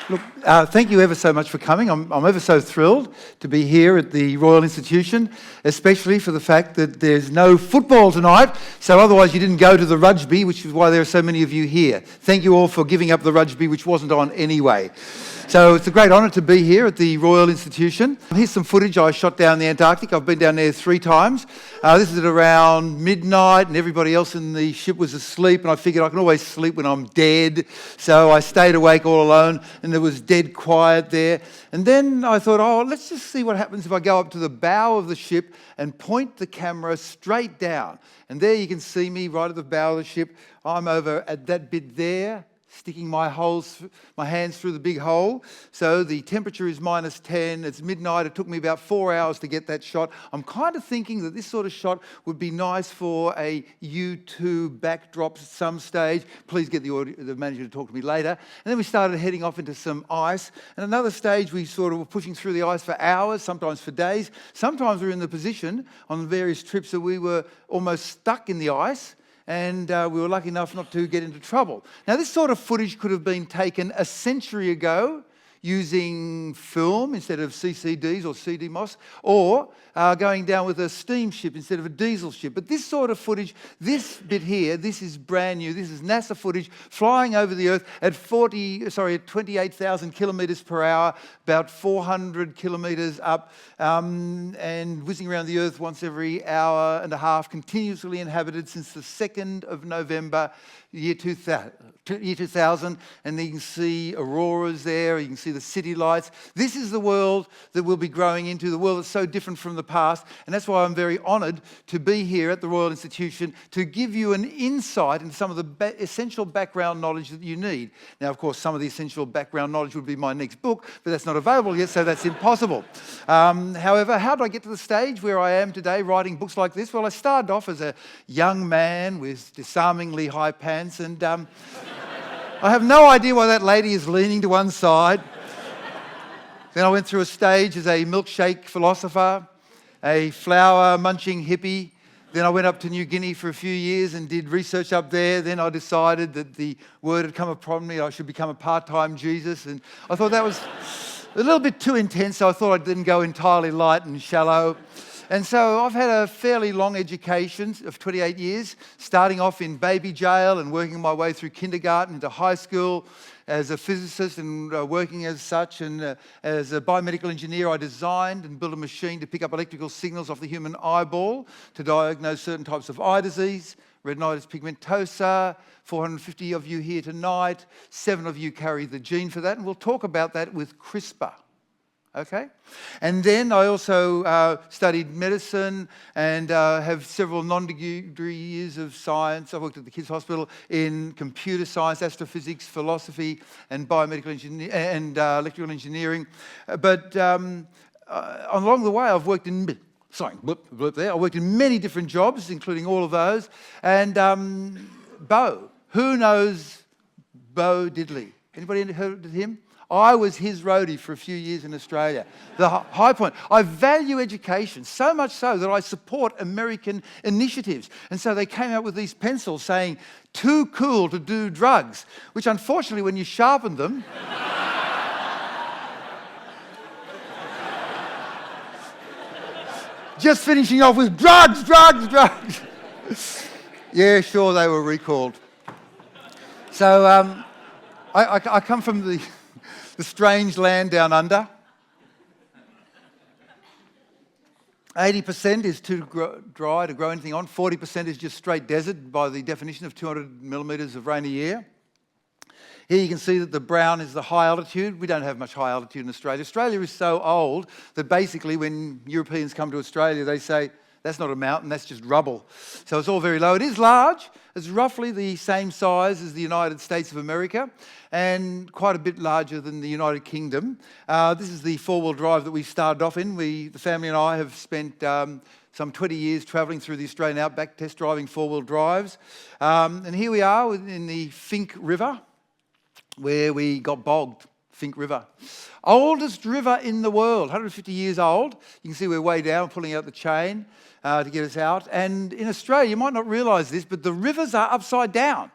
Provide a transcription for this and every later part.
Look, thank you ever so much for coming. I'm ever so thrilled to be here at the Royal Institution, especially for the fact that there's no football tonight, so otherwise you didn't go to the rugby, which is why there are so many of you here. Thank you all for giving up the rugby, which wasn't on anyway. So it's a great honour to be here at the Royal Institution. Here's some footage I shot down the Antarctic. I've been down there 3 times. This is at around midnight and everybody else in the ship was asleep, and I figured I can always sleep when I'm dead. So I stayed awake all alone and there was dead quiet there. And then I thought, oh, let's just see what happens if I go up to the bow of the ship and point the camera straight down. And there you can see me right at the bow of the ship. I'm over at that bit there, sticking my hands through the big hole. So the temperature is -10, it's midnight, it took me about 4 hours to get that shot. I'm kind of thinking that this sort of shot would be nice for a YouTube backdrop at some stage. Please get the manager to talk to me later. And then we started heading off into some ice. And another stage we sort of were pushing through the ice for hours, sometimes for days. Sometimes we were in the position on various trips that we were almost stuck in the ice, and we were lucky enough not to get into trouble. Now, this sort of footage could have been taken a century ago using film instead of CCDs or CDMOS, or going down with a steamship instead of a diesel ship. But this sort of footage, this bit here, this is brand new. This is NASA footage flying over the Earth at 28,000 kilometres per hour, about 400 kilometres up, and whizzing around the Earth once every hour and a half, continuously inhabited since the 2nd of November, year 2000, and you can see auroras there, you can see the city lights. This is the world that we'll be growing into, the world that's so different from the past, and that's why I'm very honoured to be here at the Royal Institution to give you an insight into some of the essential background knowledge that you need. Now, of course, some of the essential background knowledge would be my next book, but that's not available yet, so that's impossible. However, how did I get to the stage where I am today writing books like this? Well, I started off as a young man with disarmingly high pants, and I have no idea why that lady is leaning to one side. Then I went through a stage as a milkshake philosopher, a flower-munching hippie. Then I went up to New Guinea for a few years and did research up there. Then I decided that the word had come upon me, I should become a part-time Jesus. And I thought that was a little bit too intense, so I thought I didn't go entirely light and shallow. And so I've had a fairly long education of 28 years, starting off in baby jail and working my way through kindergarten into high school as a physicist and working as such. And as a biomedical engineer, I designed and built a machine to pick up electrical signals off the human eyeball to diagnose certain types of eye disease, retinitis pigmentosa. 450 of you here tonight, 7 of you carry the gene for that, and we'll talk about that with CRISPR. Okay? And then I also studied medicine and have several non-degree years of science. I worked at the Kids Hospital in computer science, astrophysics, philosophy, and biomedical engineering and electrical engineering. But along the way, I've worked in I worked in many different jobs, including all of those. And Bo, who knows Bo Diddley? Anybody heard of him? I was his roadie for a few years in Australia. The high point. I value education, so much so that I support American initiatives. And so they came out with these pencils saying, "Too cool to do drugs," which unfortunately, when you sharpen them, just finishing off with drugs. Yeah, sure, they were recalled. So I come from the strange land down under. 80% is too dry to grow anything on. 40% is just straight desert by the definition of 200 millimetres of rain a year. Here you can see that the brown is the high altitude. We don't have much high altitude in Australia. Australia is so old that basically when Europeans come to Australia, they say, "That's not a mountain, that's just rubble." So it's all very low. It is large. It's roughly the same size as the United States of America and quite a bit larger than the United Kingdom. This is the four-wheel drive that we started off in. The family and I have spent some 20 years travelling through the Australian outback, test driving four-wheel drives. And here we are in the Finke River, where we got bogged. Think river. Oldest river in the world, 150 years old. You can see we're way down, pulling out the chain to get us out. And in Australia, you might not realise this, but the rivers are upside down.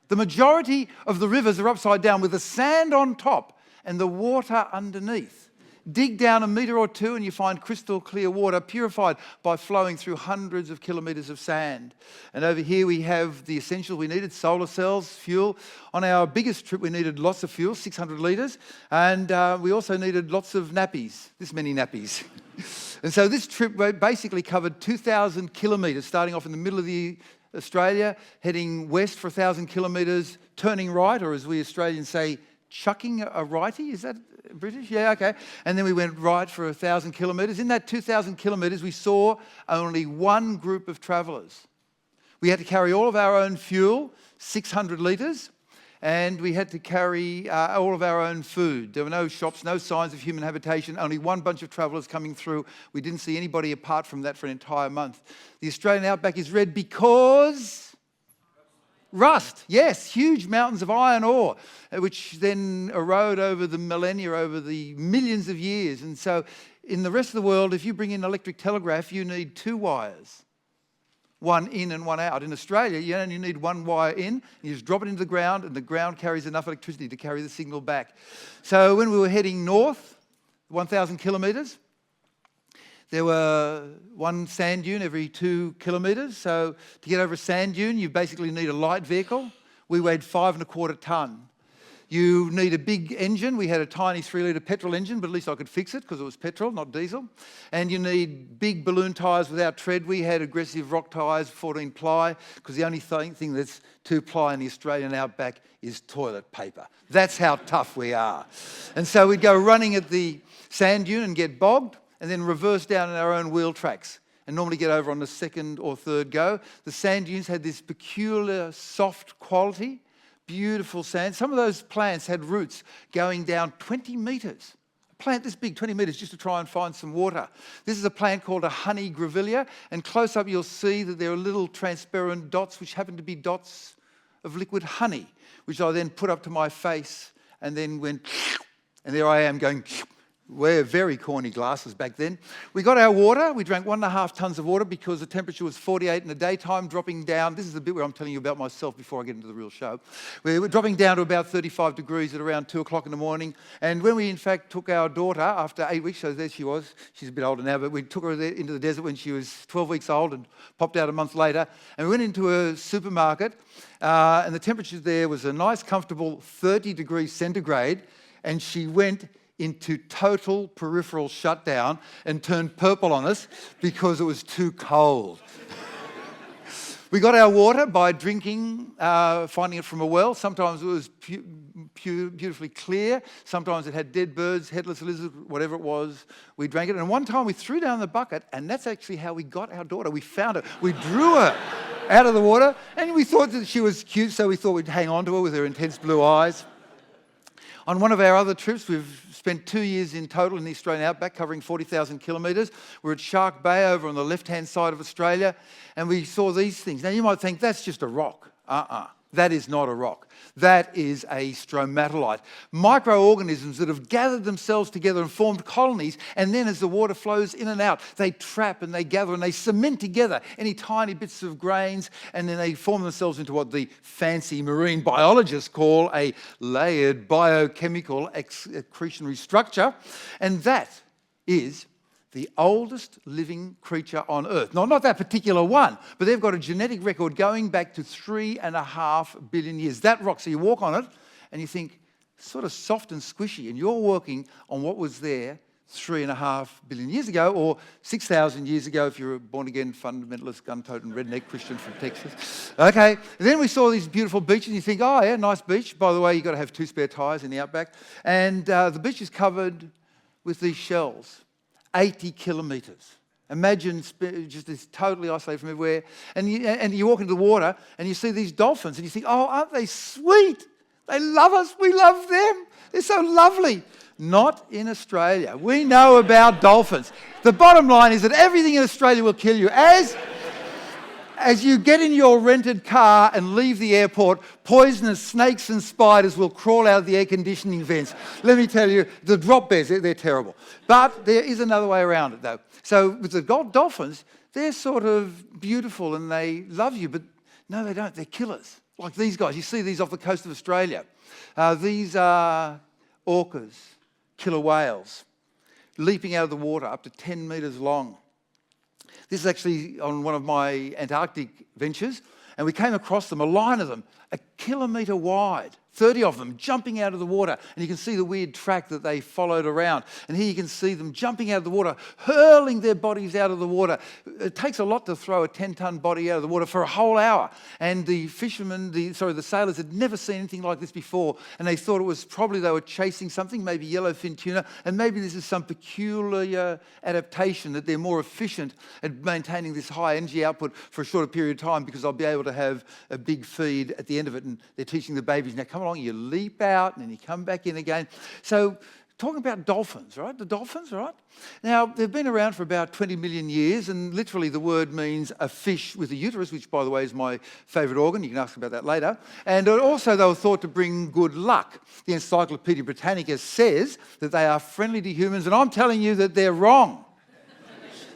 The majority of the rivers are upside down with the sand on top and the water underneath. Dig down a metre or two and you find crystal clear water purified by flowing through hundreds of kilometres of sand. And over here we have the essentials we needed: solar cells, fuel. On our biggest trip we needed lots of fuel, 600 litres, and we also needed lots of nappies, this many nappies. And so this trip basically covered 2,000 kilometres, starting off in the middle of Australia, heading west for 1,000 kilometres, turning right, or as we Australians say, chucking a righty. Is that British? Yeah, okay. And then we went right for 1,000 kilometres. In that 2,000 kilometres, we saw only one group of travellers. We had to carry all of our own fuel, 600 litres, and we had to carry all of our own food. There were no shops, no signs of human habitation, only one bunch of travellers coming through. We didn't see anybody apart from that for an entire month. The Australian outback is red because rust, yes, huge mountains of iron ore, which then erode over the millennia, over the millions of years. And so in the rest of the world, if you bring in electric telegraph, you need two wires, one in and one out. In Australia, you only need one wire in, you just drop it into the ground, and the ground carries enough electricity to carry the signal back. So when we were heading north, 1,000 kilometres, there were one sand dune every 2 kilometres. So to get over a sand dune, you basically need a light vehicle. We weighed 5.25 tonne. You need a big engine. We had a tiny 3-litre petrol engine, but at least I could fix it because it was petrol, not diesel. And you need big balloon tyres without tread. We had aggressive rock tyres, 14 ply, because the only thing that's 2 ply in the Australian outback is toilet paper. That's how tough we are. And so we'd go running at the sand dune and get bogged, and then reverse down in our own wheel tracks and normally get over on the second or third go. The sand dunes had this peculiar soft quality, beautiful sand. Some of those plants had roots going down 20 metres. A plant this big, 20 metres, just to try and find some water. This is a plant called a honey grevillea, and close up you'll see that there are little transparent dots which happen to be dots of liquid honey, which I then put up to my face and then went, and there I am going, we're very corny glasses back then. We got our water. We drank 1.5 tonnes of water because the temperature was 48 in the daytime, dropping down. This is the bit where I'm telling you about myself before I get into the real show. We were dropping down to about 35 degrees at around 2 o'clock in the morning. And when we, in fact, took our daughter after 8 weeks, so there she was. She's a bit older now, but we took her there into the desert when she was 12 weeks old and popped out a month later. And we went into a supermarket, and the temperature there was a nice, comfortable 30 degrees centigrade, and she went into total peripheral shutdown and turned purple on us because it was too cold. We got our water by drinking, finding it from a well. Sometimes it was beautifully clear. Sometimes it had dead birds, headless lizards, whatever it was. We drank it. And one time we threw down the bucket, and that's actually how we got our daughter. We found her. We drew her out of the water, and we thought that she was cute, so we thought we'd hang on to her with her intense blue eyes. On one of our other trips, we've spent 2 years in total in the Australian outback, covering 40,000 kilometres. We're at Shark Bay over on the left-hand side of Australia, and we saw these things. Now, you might think, that's just a rock. That is not a rock. That is a stromatolite. Microorganisms that have gathered themselves together and formed colonies, and then as the water flows in and out, they trap and they gather and they cement together any tiny bits of grains, and then they form themselves into what the fancy marine biologists call a layered biochemical accretionary structure. And that is the oldest living creature on Earth. No, not that particular one, but they've got a genetic record going back to 3.5 billion years. That rock, so you walk on it and you think, sort of soft and squishy, and you're walking on what was there 3.5 billion years ago, or 6,000 years ago if you're a born-again fundamentalist, gun-toting redneck Christian from Texas. Okay, and then we saw these beautiful beaches, and you think, oh yeah, nice beach. By the way, you've got to have 2 spare tyres in the outback. And the beach is covered with these shells. 80 kilometres. Imagine just this totally isolated from everywhere. And you walk into the water and you see these dolphins and you think, oh, aren't they sweet? They love us. We love them. They're so lovely. Not in Australia. We know about dolphins. The bottom line is that everything in Australia will kill you. As you get in your rented car and leave the airport, poisonous snakes and spiders will crawl out of the air conditioning vents. Let me tell you, the drop bears, they're terrible. But there is another way around it, though. So with the dolphins, they're sort of beautiful and they love you, but no, they don't. They're killers. Like these guys. You see these off the coast of Australia. These are orcas, killer whales, leaping out of the water up to 10 metres long. This is actually on one of my Antarctic ventures, and we came across them, a line of them, 1 kilometre wide, 30 of them jumping out of the water, and you can see the weird track that they followed around. And here you can see them jumping out of the water, hurling their bodies out of the water. It takes a lot to throw a 10-ton body out of the water for a whole hour. And the fishermen, the sailors had never seen anything like this before, and they thought it was probably they were chasing something, maybe yellowfin tuna, and maybe this is some peculiar adaptation that they're more efficient at maintaining this high energy output for a shorter period of time because they'll be able to have a big feed at the end of it, and they're teaching the babies, now come along, you leap out, and then you come back in again. So, talking about dolphins, right? The dolphins, right? Now, they've been around for about 20 million years, and literally the word means a fish with a uterus, which, by the way, is my favourite organ. You can ask about that later. And also, they were thought to bring good luck. The Encyclopedia Britannica says that they are friendly to humans, and I'm telling you that they're wrong.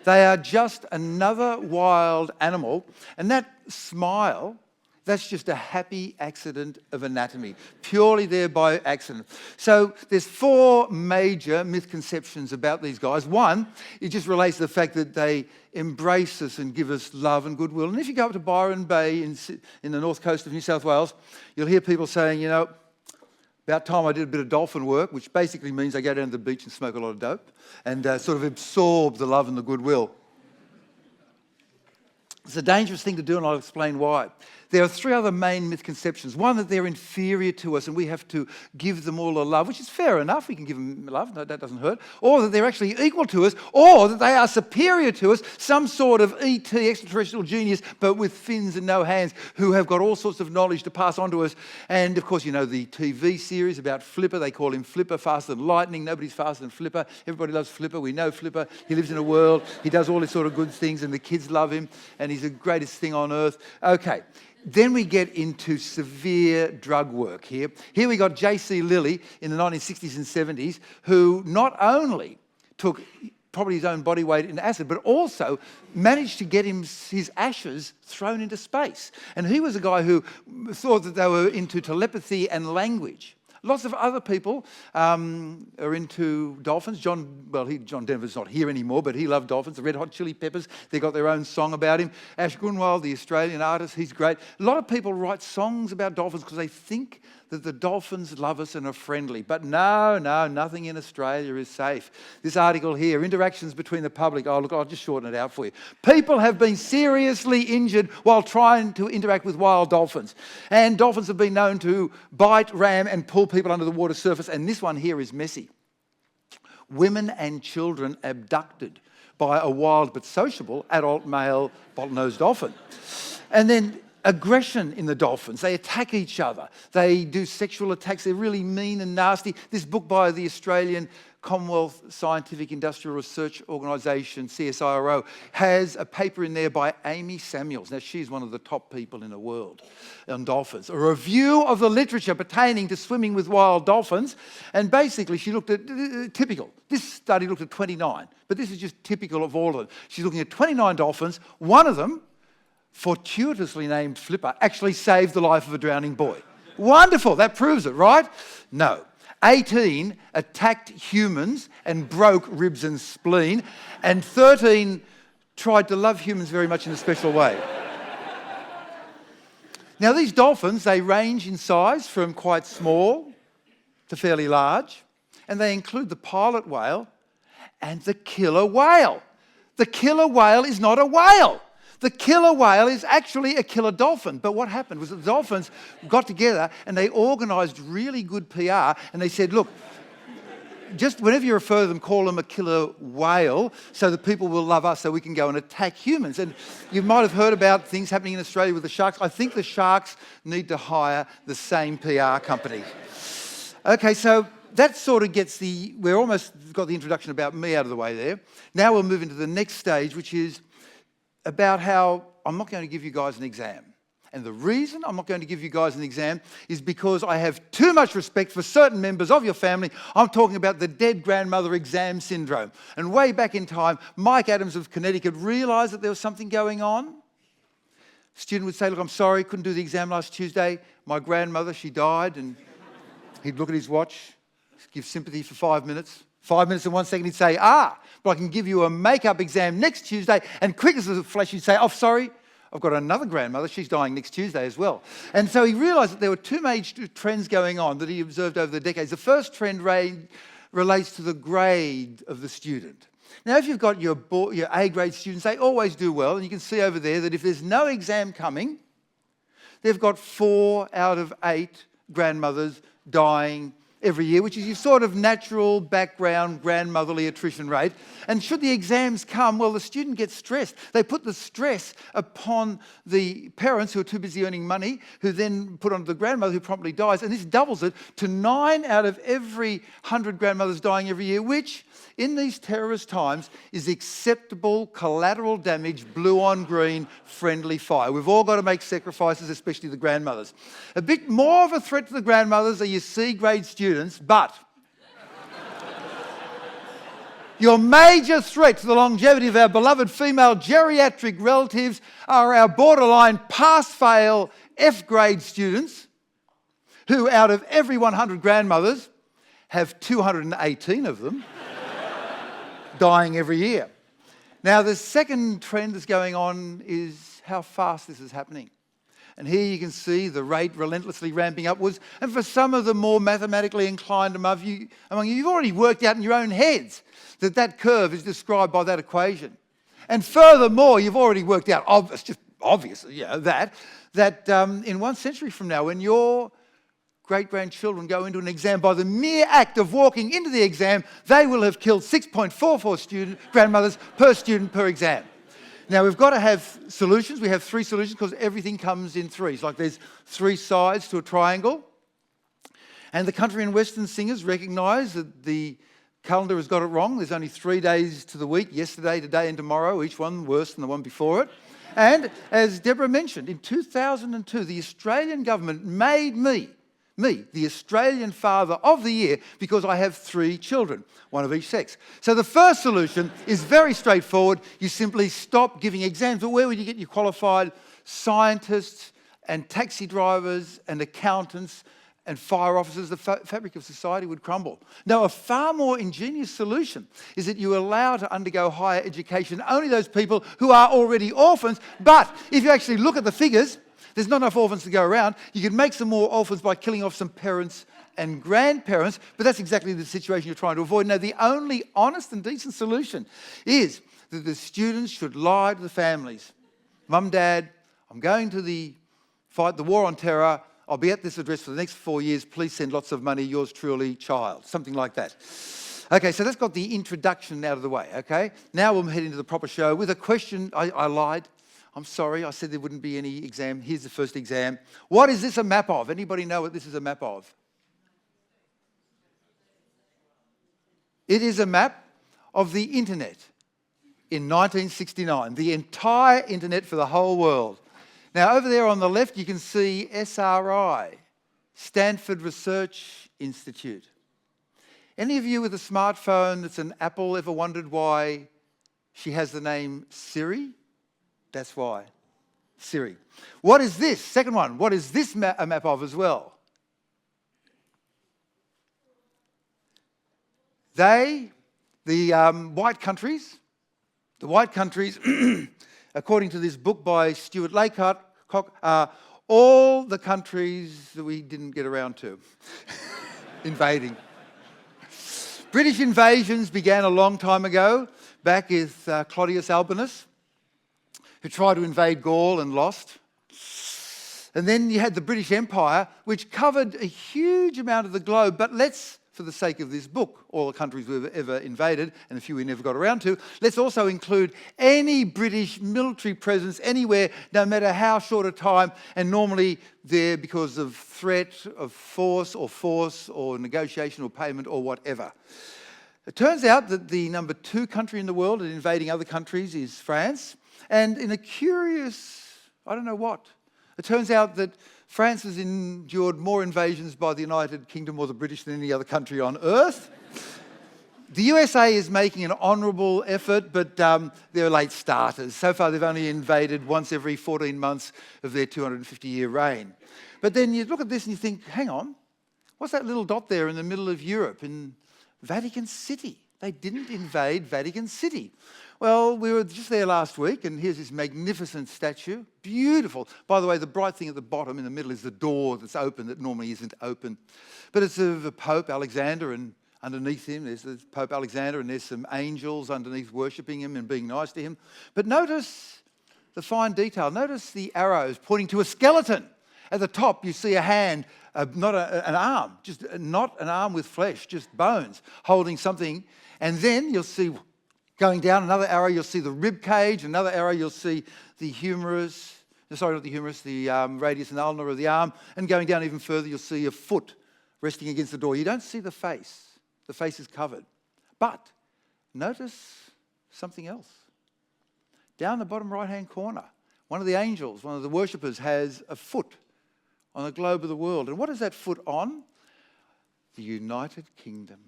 They are just another wild animal, and that smile, that's just a happy accident of anatomy, purely there by accident. So there's 4 major misconceptions about these guys. One, it just relates to the fact that they embrace us and give us love and goodwill. And if you go up to Byron Bay in the north coast of New South Wales, you'll hear people saying, you know, about time I did a bit of dolphin work, which basically means they go down to the beach and smoke a lot of dope and sort of absorb the love and the goodwill. It's a dangerous thing to do, and I'll explain why. There are 3 other main misconceptions. One, that they're inferior to us and we have to give them all the love, which is fair enough. We can give them love, no, that doesn't hurt. Or that they're actually equal to us, or that they are superior to us, some sort of ET, extraterrestrial genius, but with fins and no hands, who have got all sorts of knowledge to pass on to us. And, of course, you know the TV series about Flipper. They call him Flipper, faster than lightning. Nobody's faster than Flipper. Everybody loves Flipper. We know Flipper. He lives in a world. He does all these sort of good things, and the kids love him, and he's the greatest thing on earth. Okay. Then we get into severe drug work here. Here we got J.C. Lilly in the 1960s and 70s, who not only took probably his own body weight in acid, but also managed to get his ashes thrown into space. And he was a guy who thought that they were into telepathy and language. Lots of other people are into dolphins. John Denver's not here anymore, but he loved dolphins. The Red Hot Chili Peppers, they got their own song about him. Ash Grunwald, the Australian artist, he's great. A lot of people write songs about dolphins because they think that the dolphins love us and are friendly. But no, nothing in Australia is safe. This article here, interactions between the public. Oh, look, I'll just shorten it out for you. People have been seriously injured while trying to interact with wild dolphins. And dolphins have been known to bite, ram, and pull people under the water surface. And this one here is messy. Women and children abducted by a wild but sociable adult male bottlenose dolphin. And then aggression in the dolphins. They attack each other. They do sexual attacks. They're really mean and nasty. This book by the Australian Commonwealth Scientific Industrial Research Organisation, CSIRO, has a paper in there by Amy Samuels. Now, she's one of the top people in the world on dolphins. A review of the literature pertaining to swimming with wild dolphins. And basically, she looked at typical. This study looked at 29, but this is just typical of all of them. She's looking at 29 dolphins. One of them, fortuitously named Flipper, actually saved the life of a drowning boy. Wonderful, that proves it, right? No. 18 attacked humans and broke ribs and spleen, and 13 tried to love humans very much in a special way. Now, these dolphins, they range in size from quite small to fairly large, and they include the pilot whale and the killer whale. The killer whale is not a whale. The killer whale is actually a killer dolphin. But what happened was that the dolphins got together and they organised really good PR, and they said, look, just whenever you refer to them, call them a killer whale so that people will love us so we can go and attack humans. And you might have heard about things happening in Australia with the sharks. I think the sharks need to hire the same PR company. Okay, so that sort of gets we're almost got the introduction about me out of the way there. Now we'll move into the next stage, which is about how I'm not going to give you guys an exam. And the reason I'm not going to give you guys an exam is because I have too much respect for certain members of your family. I'm talking about the dead grandmother exam syndrome. And way back in time, Mike Adams of Connecticut realised that there was something going on. Student would say, look, I'm sorry, couldn't do the exam last Tuesday. My grandmother, she died. And he'd look at his watch, give sympathy for 5 minutes. 5 minutes and 1 second, he'd say, but I can give you a make-up exam next Tuesday. And quick as a flash, he'd say, oh, sorry, I've got another grandmother. She's dying next Tuesday as well. And so he realised that there were two major trends going on that he observed over the decades. The first trend relates to the grade of the student. Now, if you've got your A-grade students, they always do well. And you can see over there that if there's no exam coming, they've got 4 out of 8 grandmothers dying every year, which is your sort of natural background grandmotherly attrition rate. And should the exams come, well, the student gets stressed. They put the stress upon the parents who are too busy earning money, who then put onto the grandmother who promptly dies. And this doubles it to 9 out of every 100 grandmothers dying every year, which in these terrorist times is acceptable collateral damage, blue on green, friendly fire. We've all got to make sacrifices, especially the grandmothers. A bit more of a threat to the grandmothers are your C-grade students, but your major threat to the longevity of our beloved female geriatric relatives are our borderline pass-fail F-grade students, who out of every 100 grandmothers have 218 of them dying every year. Now, the second trend that's going on is how fast this is happening. And here you can see the rate relentlessly ramping upwards. And for some of the more mathematically inclined among you, you've already worked out in your own heads that that curve is described by that equation. And furthermore, you've already worked out, it's just obvious, that in 1 century from now, when your great-grandchildren go into an exam, by the mere act of walking into the exam, they will have killed 6.44 grandmothers per student per exam. Now, we've got to have solutions. We have 3 solutions because everything comes in threes. Like there's 3 sides to a triangle. And the country and western singers recognise that the calendar has got it wrong. There's only 3 days to the week, yesterday, today and tomorrow, each one worse than the one before it. And as Deborah mentioned, in 2002, the Australian government made me the Australian Father of the Year, because I have 3 children, 1 of each sex. So the first solution is very straightforward. You simply stop giving exams. But where would you get your qualified scientists and taxi drivers and accountants and fire officers? The fabric of society would crumble. Now, a far more ingenious solution is that you allow to undergo higher education only those people who are already orphans. But if you actually look at the figures, there's not enough orphans to go around. You can make some more orphans by killing off some parents and grandparents, but that's exactly the situation you're trying to avoid. Now, the only honest and decent solution is that the students should lie to the families. Mum, Dad, I'm going to fight the war on terror. I'll be at this address for the next 4 years. Please send lots of money. Yours truly, child. Something like that. Okay, so that's got the introduction out of the way, okay? Now we'll head into the proper show with a question. I lied. I'm sorry, I said there wouldn't be any exam. Here's the first exam. What is this a map of? Anybody know what this is a map of? It is a map of the internet in 1969, the entire internet for the whole world. Now, over there on the left, you can see SRI, Stanford Research Institute. Any of you with a smartphone that's an Apple ever wondered why she has the name Siri? That's why. Siri. What is this? Second one. What is this a map of as well? The white countries, according to this book by Stuart Laycock, are all the countries that we didn't get around to invading. British invasions began a long time ago, back with Claudius Albinus, who tried to invade Gaul and lost. And then you had the British Empire, which covered a huge amount of the globe. But let's, for the sake of this book, all the countries we've ever invaded, and a few we never got around to, let's also include any British military presence anywhere, no matter how short a time, and normally there because of threat, of force or negotiation or payment or whatever. It turns out that the number 2 country in the world at invading other countries is France. And in a curious, I don't know what, it turns out that France has endured more invasions by the United Kingdom or the British than any other country on earth. The USA is making an honourable effort, but they're late starters. So far, they've only invaded once every 14 months of their 250-year reign. But then you look at this and you think, hang on, what's that little dot there in the middle of Europe, in Vatican City? They didn't invade Vatican City. Well, we were just there last week, and here's this magnificent statue. Beautiful. By the way, the bright thing at the bottom in the middle is the door that's open that normally isn't open. But it's of the Pope Alexander, and underneath him there's the Pope Alexander, and there's some angels underneath worshipping him and being nice to him. But notice the fine detail. Notice the arrows pointing to a skeleton. At the top, you see a hand, not an arm, just not an arm with flesh, just bones, holding something. And then you'll see, going down another arrow, you'll see the rib cage. Another arrow, you'll see the humerus, sorry, not the humerus, the radius and ulnar of the arm. And going down even further, you'll see a foot resting against the door. You don't see the face. The face is covered. But notice something else. Down the bottom right-hand corner, one of the angels, one of the worshippers, has a foot on the globe of the world. And what is that foot on? The United Kingdom.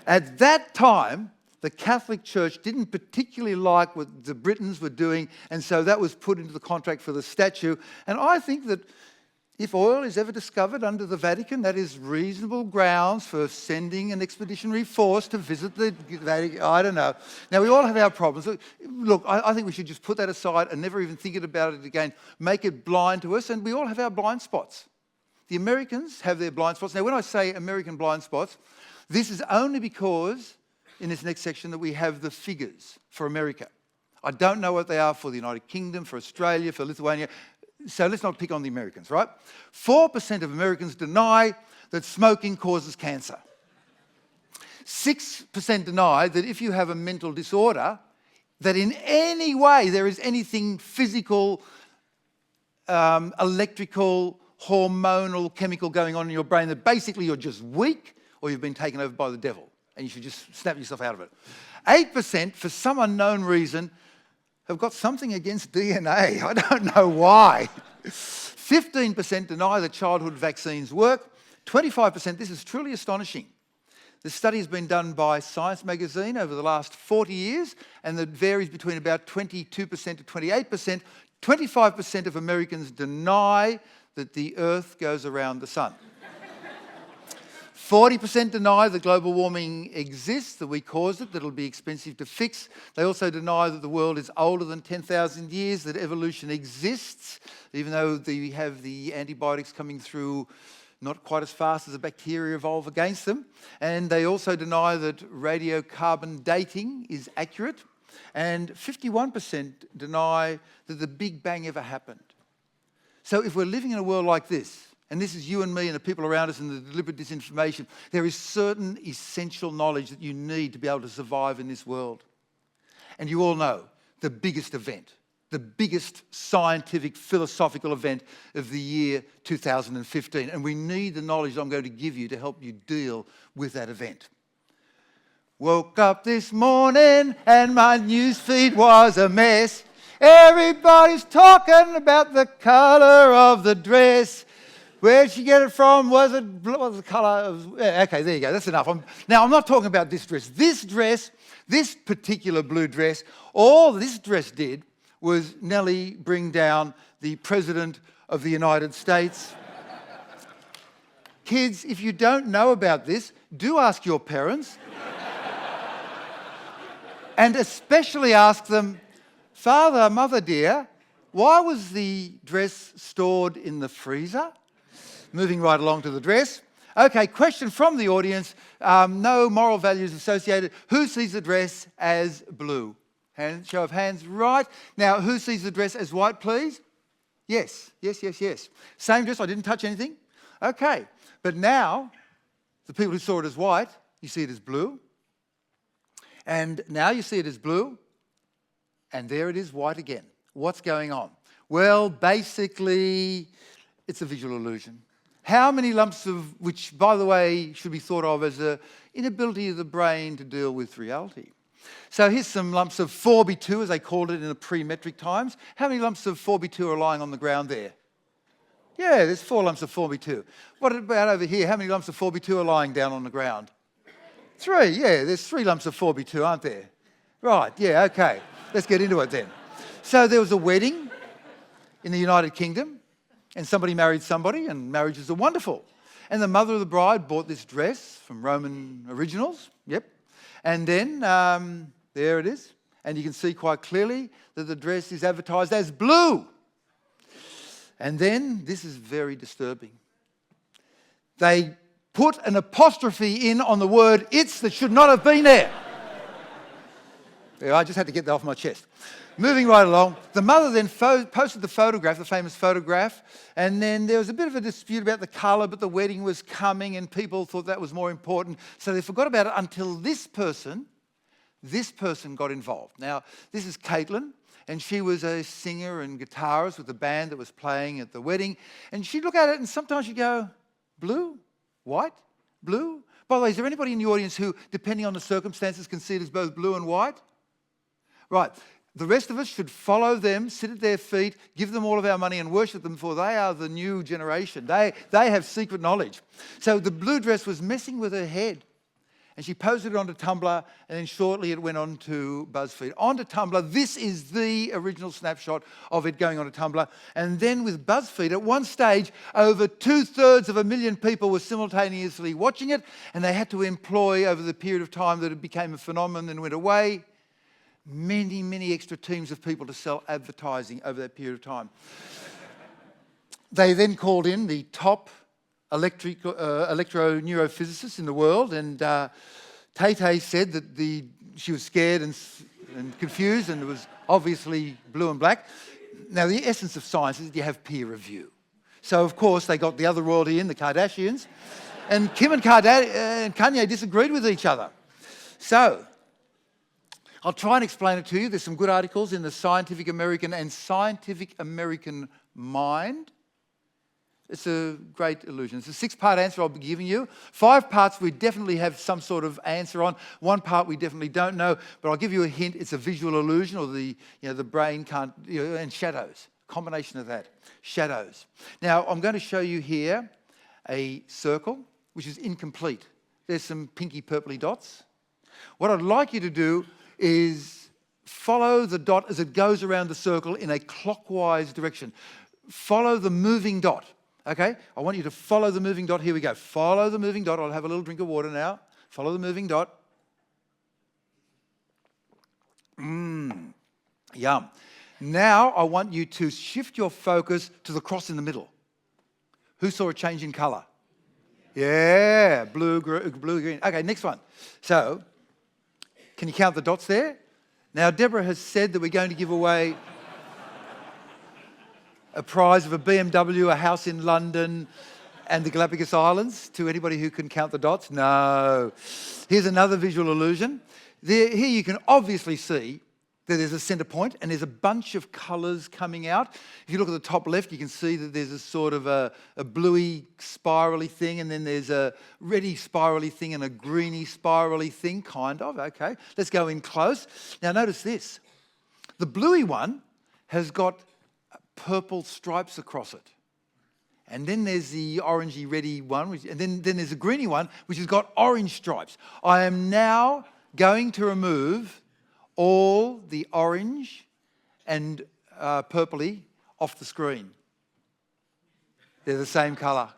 At that time, the Catholic Church didn't particularly like what the Britons were doing, and so that was put into the contract for the statue. And I think that if oil is ever discovered under the Vatican, that is reasonable grounds for sending an expeditionary force to visit the Vatican. I don't know. Now, we all have our problems. Look, I think we should just put that aside and never even think about it again. Make it blind to us, and we all have our blind spots. The Americans have their blind spots. Now, when I say American blind spots, this is only because, in this next section, that we have the figures for America. I don't know what they are for the United Kingdom, for Australia, for Lithuania. So let's not pick on the Americans, right? 4% of Americans deny that smoking causes cancer. 6% deny that if you have a mental disorder, that in any way there is anything physical, electrical, hormonal, chemical going on in your brain, that basically you're just weak or you've been taken over by the devil and you should just snap yourself out of it. 8%, for some unknown reason, have got something against DNA. I don't know why. 15% deny that childhood vaccines work. 25%, this is truly astonishing. The study has been done by Science magazine over the last 40 years, and it varies between about 22% to 28%. 25% of Americans deny that the Earth goes around the sun. 40% deny that global warming exists, that we caused it, that it'll be expensive to fix. They also deny that the world is older than 10,000 years, that evolution exists, even though we have the antibiotics coming through not quite as fast as the bacteria evolve against them. And they also deny that radiocarbon dating is accurate. And 51% deny that the Big Bang ever happened. So if we're living in a world like this, and this is you and me and the people around us and the deliberate disinformation, there is certain essential knowledge that you need to be able to survive in this world. And you all know the biggest event, the biggest scientific, philosophical event of the year 2015. And we need the knowledge I'm going to give you to help you deal with that event. Woke up this morning and my newsfeed was a mess. Everybody's talking about the colour of the dress. Where'd she get it from? Was it blue? What was the colour? Okay, there you go. That's enough. Now, I'm not talking about this dress. This particular blue dress, all this dress did was Nellie bring down the President of the United States. Kids, if you don't know about this, do ask your parents. And especially ask them, Father, Mother dear, why was the dress stored in the freezer? Moving right along to the dress. Okay, question from the audience. No moral values associated. Who sees the dress as blue? Show of hands, right. Now, who sees the dress as white, please? Yes. Same dress, I didn't touch anything. Okay, but now, the people who saw it as white, you see it as blue. And now you see it as blue. And there it is, white again. What's going on? Well, basically, it's a visual illusion. How many lumps which, by the way, should be thought of as an inability of the brain to deal with reality. So here's some lumps of 4B2, as they called it in the pre-metric times. How many lumps of 4B2 are lying on the ground there? Yeah, there's 4 lumps of 4B2. What about over here? How many lumps of 4B2 are lying down on the ground? 3, yeah, there's 3 lumps of 4B2, aren't there? Right, yeah, okay. Let's get into it then. So there was a wedding in the United Kingdom, and somebody married somebody, and marriages are wonderful. And the mother of the bride bought this dress from Roman originals, yep. And then, there it is. And you can see quite clearly that the dress is advertised as blue. And then, this is very disturbing. They put an apostrophe in on the word "it's" that should not have been there. Yeah, I just had to get that off my chest. Moving right along, the mother then posted the photograph, the famous photograph, and then there was a bit of a dispute about the colour, but the wedding was coming and people thought that was more important, so they forgot about it until this person got involved. Now, this is Caitlin, and she was a singer and guitarist with the band that was playing at the wedding, and she'd look at it and sometimes she'd go, blue, white, blue. By the way, is there anybody in the audience who, depending on the circumstances, can see it as both blue and white? Right. The rest of us should follow them, sit at their feet, give them all of our money and worship them, for they are the new generation. They have secret knowledge. So the blue dress was messing with her head. And she posted it onto Tumblr, and then shortly it went on to BuzzFeed. Onto Tumblr, this is the original snapshot of it going onto Tumblr. And then with BuzzFeed, at one stage, over 2/3 people were simultaneously watching it, and they had to employ, over the period of time that it became a phenomenon and went away, many, many extra teams of people to sell advertising over that period of time. They then called in the top electro-neurophysicists in the world, and Tay said that she was scared and confused, and it was obviously blue and black. Now, the essence of science is that you have peer review. So, of course, they got the other royalty in, the Kardashians, and Kim and Kanye disagreed with each other. So, I'll try and explain it to you. There's some good articles in the Scientific American and Scientific American Mind. It's a great illusion. It's a 6-part answer I'll be giving you. 5 parts we definitely have some sort of answer on. 1 part we definitely don't know, but I'll give you a hint. It's a visual illusion, or the brain can't, and shadows. Combination of that. Shadows. Now, I'm going to show you here a circle, which is incomplete. There's some pinky purpley dots. What I'd like you to do is follow the dot as it goes around the circle in a clockwise direction. Follow the moving dot, okay? I want you to follow the moving dot. Here we go. Follow the moving dot. I'll have a little drink of water now. Follow the moving dot. Yum. Now I want you to shift your focus to the cross in the middle. Who saw a change in colour? Yeah, blue, green. Okay, next one. So, can you count the dots there? Now, Deborah has said that we're going to give away a prize of a BMW, a house in London, and the Galapagos Islands to anybody who can count the dots. No. Here's another visual illusion. Here you can obviously see that there's a centre point and there's a bunch of colours coming out. If you look at the top left, you can see that there's a sort of a bluey spirally thing, and then there's a reddy spirally thing and a greeny spirally thing, kind of. Okay, let's go in close. Now notice this. The bluey one has got purple stripes across it. And then there's the orangey reddy one, and then there's a greeny one, which has got orange stripes. I am now going to remove all the orange and purpley off the screen. They're the same colour.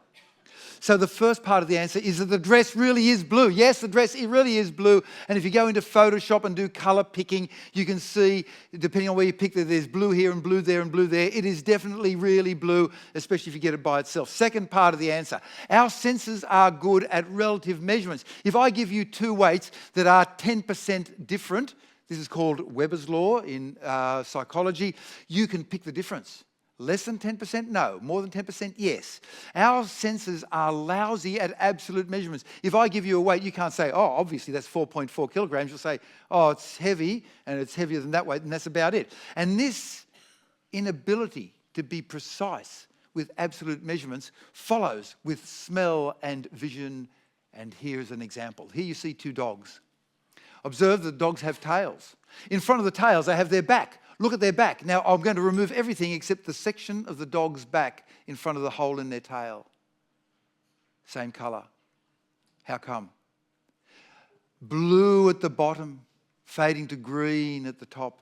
So the first part of the answer is that the dress really is blue. Yes, the dress, it really is blue. And if you go into Photoshop and do colour picking, you can see, depending on where you pick, that there's blue here and blue there and blue there. It is definitely really blue, especially if you get it by itself. Second part of the answer. Our senses are good at relative measurements. If I give you 2 weights that are 10% different, this is called Weber's law in psychology, you can pick the difference. Less than 10%? No. More than 10%? Yes. Our senses are lousy at absolute measurements. If I give you a weight, you can't say, oh, obviously that's 4.4 kilograms. You'll say, oh, it's heavy, and it's heavier than that weight, and that's about it. And this inability to be precise with absolute measurements follows with smell and vision. And here's an example. Here you see 2 dogs. Observe that dogs have tails. In front of the tails, they have their back. Look at their back. Now, I'm going to remove everything except the section of the dog's back in front of the hole in their tail. Same colour. How come? Blue at the bottom, fading to green at the top.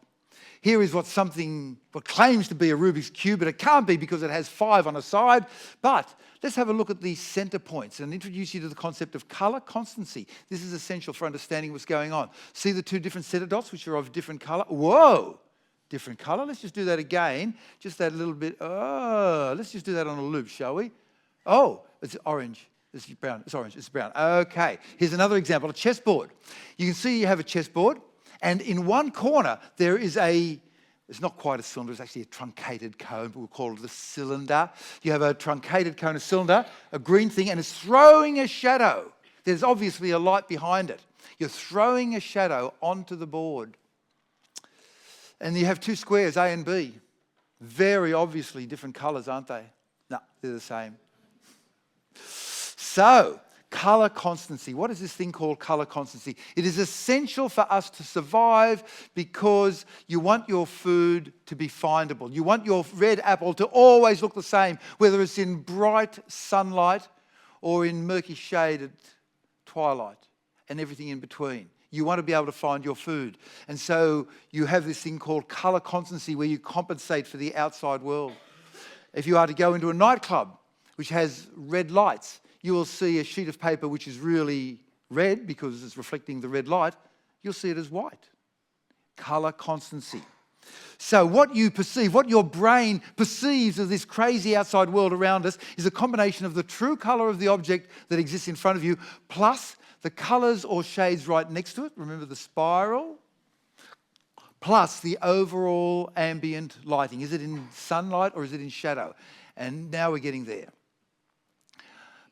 Here is what claims to be a Rubik's Cube, but it can't be because it has 5 on a side. But let's have a look at these centre points and introduce you to the concept of colour constancy. This is essential for understanding what's going on. See the 2 different centre dots, which are of different colour? Whoa! Different colour. Let's just do that again. Just that little bit. Oh, let's just do that on a loop, shall we? Oh, it's orange. It's brown. It's orange. It's brown. Okay. Here's another example, a chessboard. You can see you have a chessboard, and in one corner there is it's not quite a cylinder, it's actually a truncated cone, but we'll call it a cylinder. You have a truncated cone, a cylinder, a green thing, and it's throwing a shadow. There's obviously a light behind it. You're throwing a shadow onto the board. And you have 2 squares, A and B. Very obviously different colours, aren't they? No, they're the same. So, colour constancy. What is this thing called colour constancy? It is essential for us to survive because you want your food to be findable. You want your red apple to always look the same, whether it's in bright sunlight or in murky shade at twilight and everything in between. You want to be able to find your food. And so you have this thing called colour constancy where you compensate for the outside world. If you are to go into a nightclub which has red lights, you will see a sheet of paper which is really red because it's reflecting the red light. You'll see it as white. Colour constancy. So what you perceive, what your brain perceives of this crazy outside world around us is a combination of the true colour of the object that exists in front of you plus the colours or shades right next to it, remember the spiral, plus the overall ambient lighting. Is it in sunlight or is it in shadow? And now we're getting there.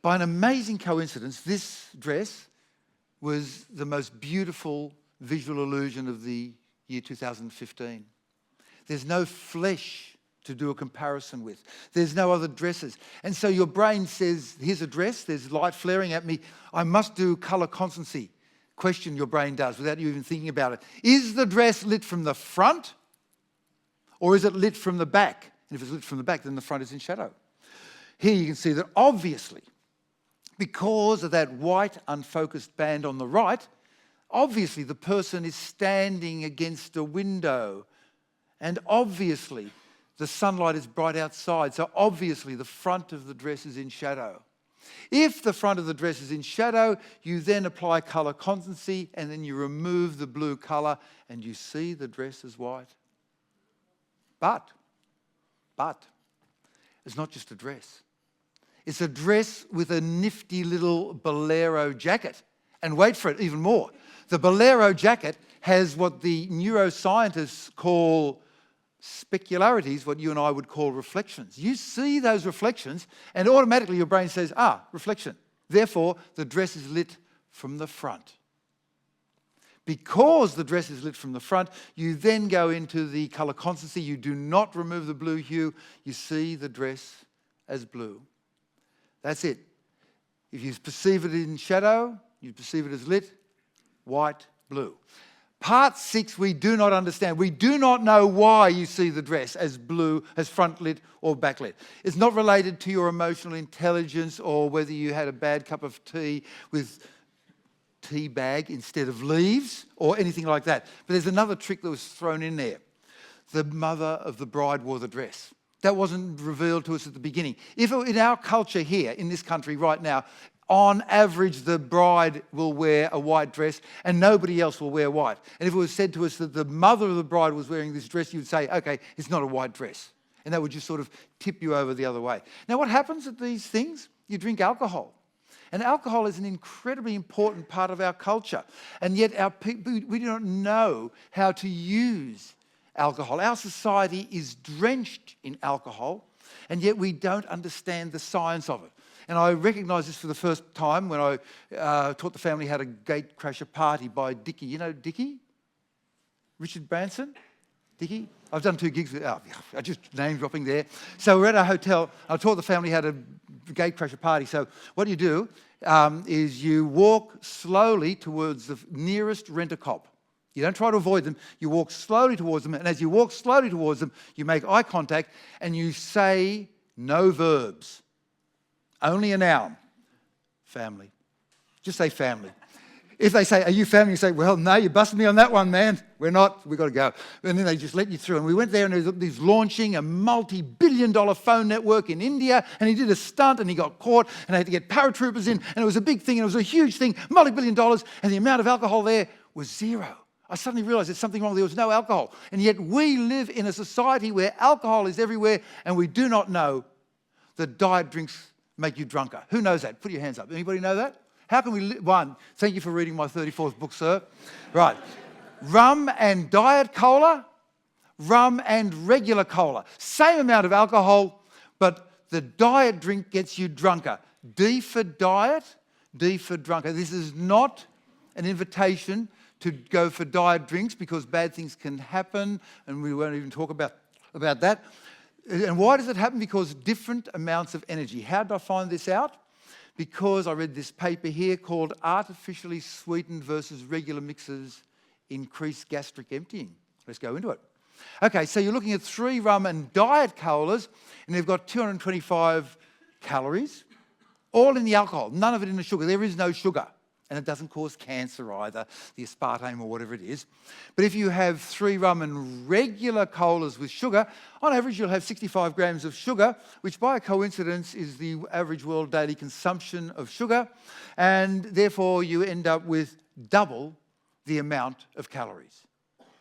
By an amazing coincidence, this dress was the most beautiful visual illusion of the year 2015. There's no flesh to do a comparison with. There's no other dresses. And so your brain says, here's a dress, there's light flaring at me, I must do colour constancy. Question your brain does without you even thinking about it. Is the dress lit from the front or is it lit from the back? And if it's lit from the back, then the front is in shadow. Here you can see that obviously, because of that white unfocused band on the right, obviously the person is standing against a window and obviously the sunlight is bright outside, so obviously the front of the dress is in shadow. If the front of the dress is in shadow, you then apply colour constancy and then you remove the blue colour and you see the dress as white. But, it's not just a dress. It's a dress with a nifty little bolero jacket. And wait for it, even more. The bolero jacket has what the neuroscientists call specularities, what you and I would call reflections. You see those reflections and automatically your brain says, reflection. Therefore, the dress is lit from the front. Because the dress is lit from the front, you then go into the colour constancy. You do not remove the blue hue. You see the dress as blue. That's it. If you perceive it in shadow, you perceive it as lit, white, blue. Part 6, we do not understand. We do not know why you see the dress as blue, as front lit or back lit. It's not related to your emotional intelligence or whether you had a bad cup of tea with tea bag instead of leaves or anything like that. But there's another trick that was thrown in there. The mother of the bride wore the dress. That wasn't revealed to us at the beginning. If in our culture here, in this country right now, on average, the bride will wear a white dress and nobody else will wear white. And if it was said to us that the mother of the bride was wearing this dress, you'd say, okay, it's not a white dress. And that would just sort of tip you over the other way. Now, what happens at these things? You drink alcohol. And alcohol is an incredibly important part of our culture. And yet we do not know how to use alcohol. Our society is drenched in alcohol, and yet we don't understand the science of it. And I recognised this for the first time when I taught the family how to gate crash a party by Dickie. You know Dickie? Richard Branson? Dickie? I've done 2 gigs with, I just name dropping there. So we're at a hotel. I taught the family how to gatecrash party. So what you do is you walk slowly towards the nearest rent-a-cop. You don't try to avoid them. You walk slowly towards them. And as you walk slowly towards them, you make eye contact and you say no verbs. Only a noun. Family. Just say family. If they say, are you family? You say, well, no, you busted me on that one, man. We're not. We've got to go. And then they just let you through. And we went there and he's launching a multi-billion-dollar phone network in India. And he did a stunt and he got caught. And they had to get paratroopers in. And it was a big thing. And it was a huge thing, multi-billion dollars. And the amount of alcohol there was 0. I suddenly realised there's something wrong. There was no alcohol. And yet we live in a society where alcohol is everywhere. And we do not know that diet drinks make you drunker. Who knows that? Put your hands up. Anybody know that? How can we... One, thank you for reading my 34th book, sir. Right. Rum and diet cola, rum and regular cola. Same amount of alcohol, but the diet drink gets you drunker. D for diet, D for drunker. This is not an invitation to go for diet drinks because bad things can happen, and we won't even talk about that. And why does it happen? Because different amounts of energy. How did I find this out? Because I read this paper here called Artificially Sweetened versus Regular Mixes Increase Gastric Emptying. Let's go into it. Okay, so you're looking at 3 rum and diet colas, and they've got 225 calories, all in the alcohol, none of it in the sugar. There is no sugar, and it doesn't cause cancer either, the aspartame or whatever it is. But if you have 3 rum and regular colas with sugar, on average you'll have 65 grams of sugar, which by coincidence is the average world daily consumption of sugar, and therefore you end up with double the amount of calories.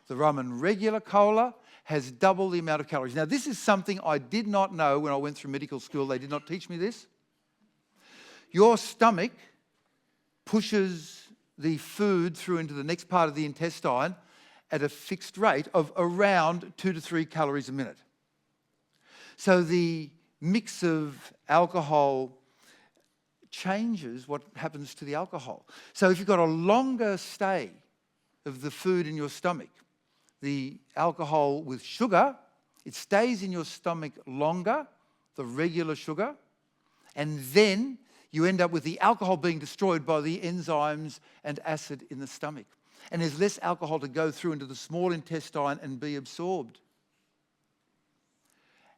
The rum and regular cola has double the amount of calories. Now this is something I did not know when I went through medical school. They did not teach me this. Your stomach pushes the food through into the next part of the intestine at a fixed rate of around 2 to 3 calories a minute. So the mix of alcohol changes what happens to the alcohol. So if you've got a longer stay of the food in your stomach, the alcohol with sugar, it stays in your stomach longer, the regular sugar, and then you end up with the alcohol being destroyed by the enzymes and acid in the stomach. And there's less alcohol to go through into the small intestine and be absorbed.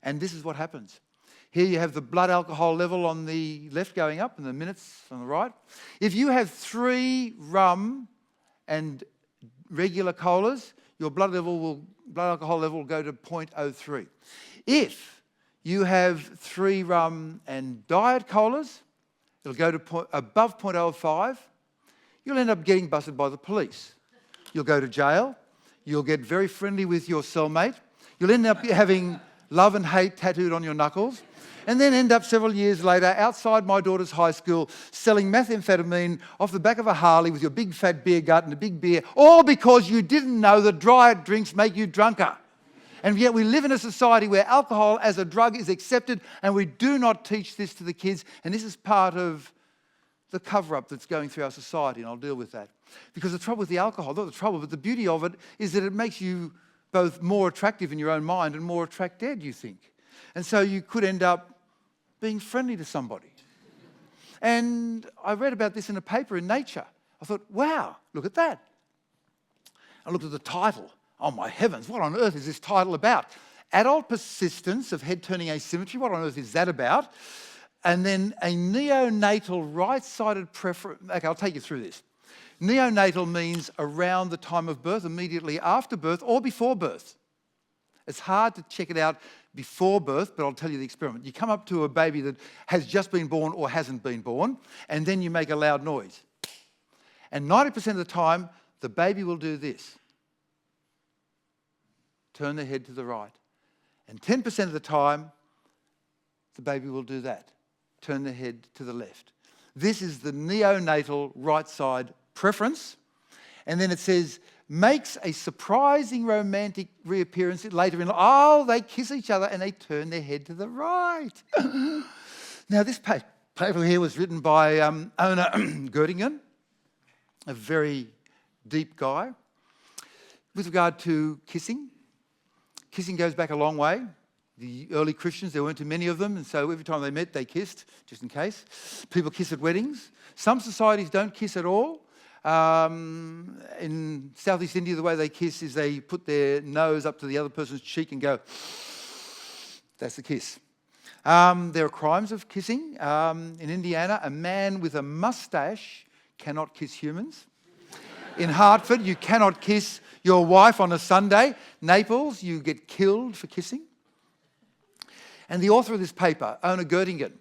And this is what happens. Here you have the blood alcohol level on the left going up and the minutes on the right. If you have 3 rum and regular colas, your blood alcohol level will go to 0.03. If you have 3 rum and diet colas, it'll go to above 0.05. You'll end up getting busted by the police. You'll go to jail. You'll get very friendly with your cellmate. You'll end up having love and hate tattooed on your knuckles. And then end up several years later outside my daughter's high school selling methamphetamine off the back of a Harley with your big fat beer gut and a big beer, all because you didn't know that diet drinks make you drunker. And yet we live in a society where alcohol as a drug is accepted, and we do not teach this to the kids. And this is part of the cover-up that's going through our society, and I'll deal with that. Because the trouble with the alcohol, not the trouble, but the beauty of it, is that it makes you both more attractive in your own mind and more attracted, you think. And so you could end up being friendly to somebody. And I read about this in a paper in Nature. I thought, wow, look at that. I looked at the title. Oh my heavens, what on earth is this title about? Adult persistence of head-turning asymmetry, what on earth is that about? And then a neonatal right-sided preference. Okay, I'll take you through this. Neonatal means around the time of birth, immediately after birth, or before birth. It's hard to check it out before birth, but I'll tell you the experiment. You come up to a baby that has just been born or hasn't been born, and then you make a loud noise. And 90% of the time, the baby will do this. Turn their head to the right. And 10% of the time, the baby will do that. Turn their head to the left. This is the neonatal right side preference. And then it says, makes a surprising romantic reappearance later in life. Oh, they kiss each other and they turn their head to the right. Now, this paper here was written by Ona Göttingen, a very deep guy, with regard to kissing. Kissing goes back a long way. The early Christians, there weren't too many of them, and so every time they met, they kissed, just in case. People kiss at weddings. Some societies don't kiss at all. In Southeast India, the way they kiss is they put their nose up to the other person's cheek and go, that's the kiss. There are crimes of kissing. In Indiana, a man with a mustache cannot kiss humans. In Hartford, you cannot kiss your wife on a Sunday. Naples, you get killed for kissing. And the author of this paper, Ona Göttingen,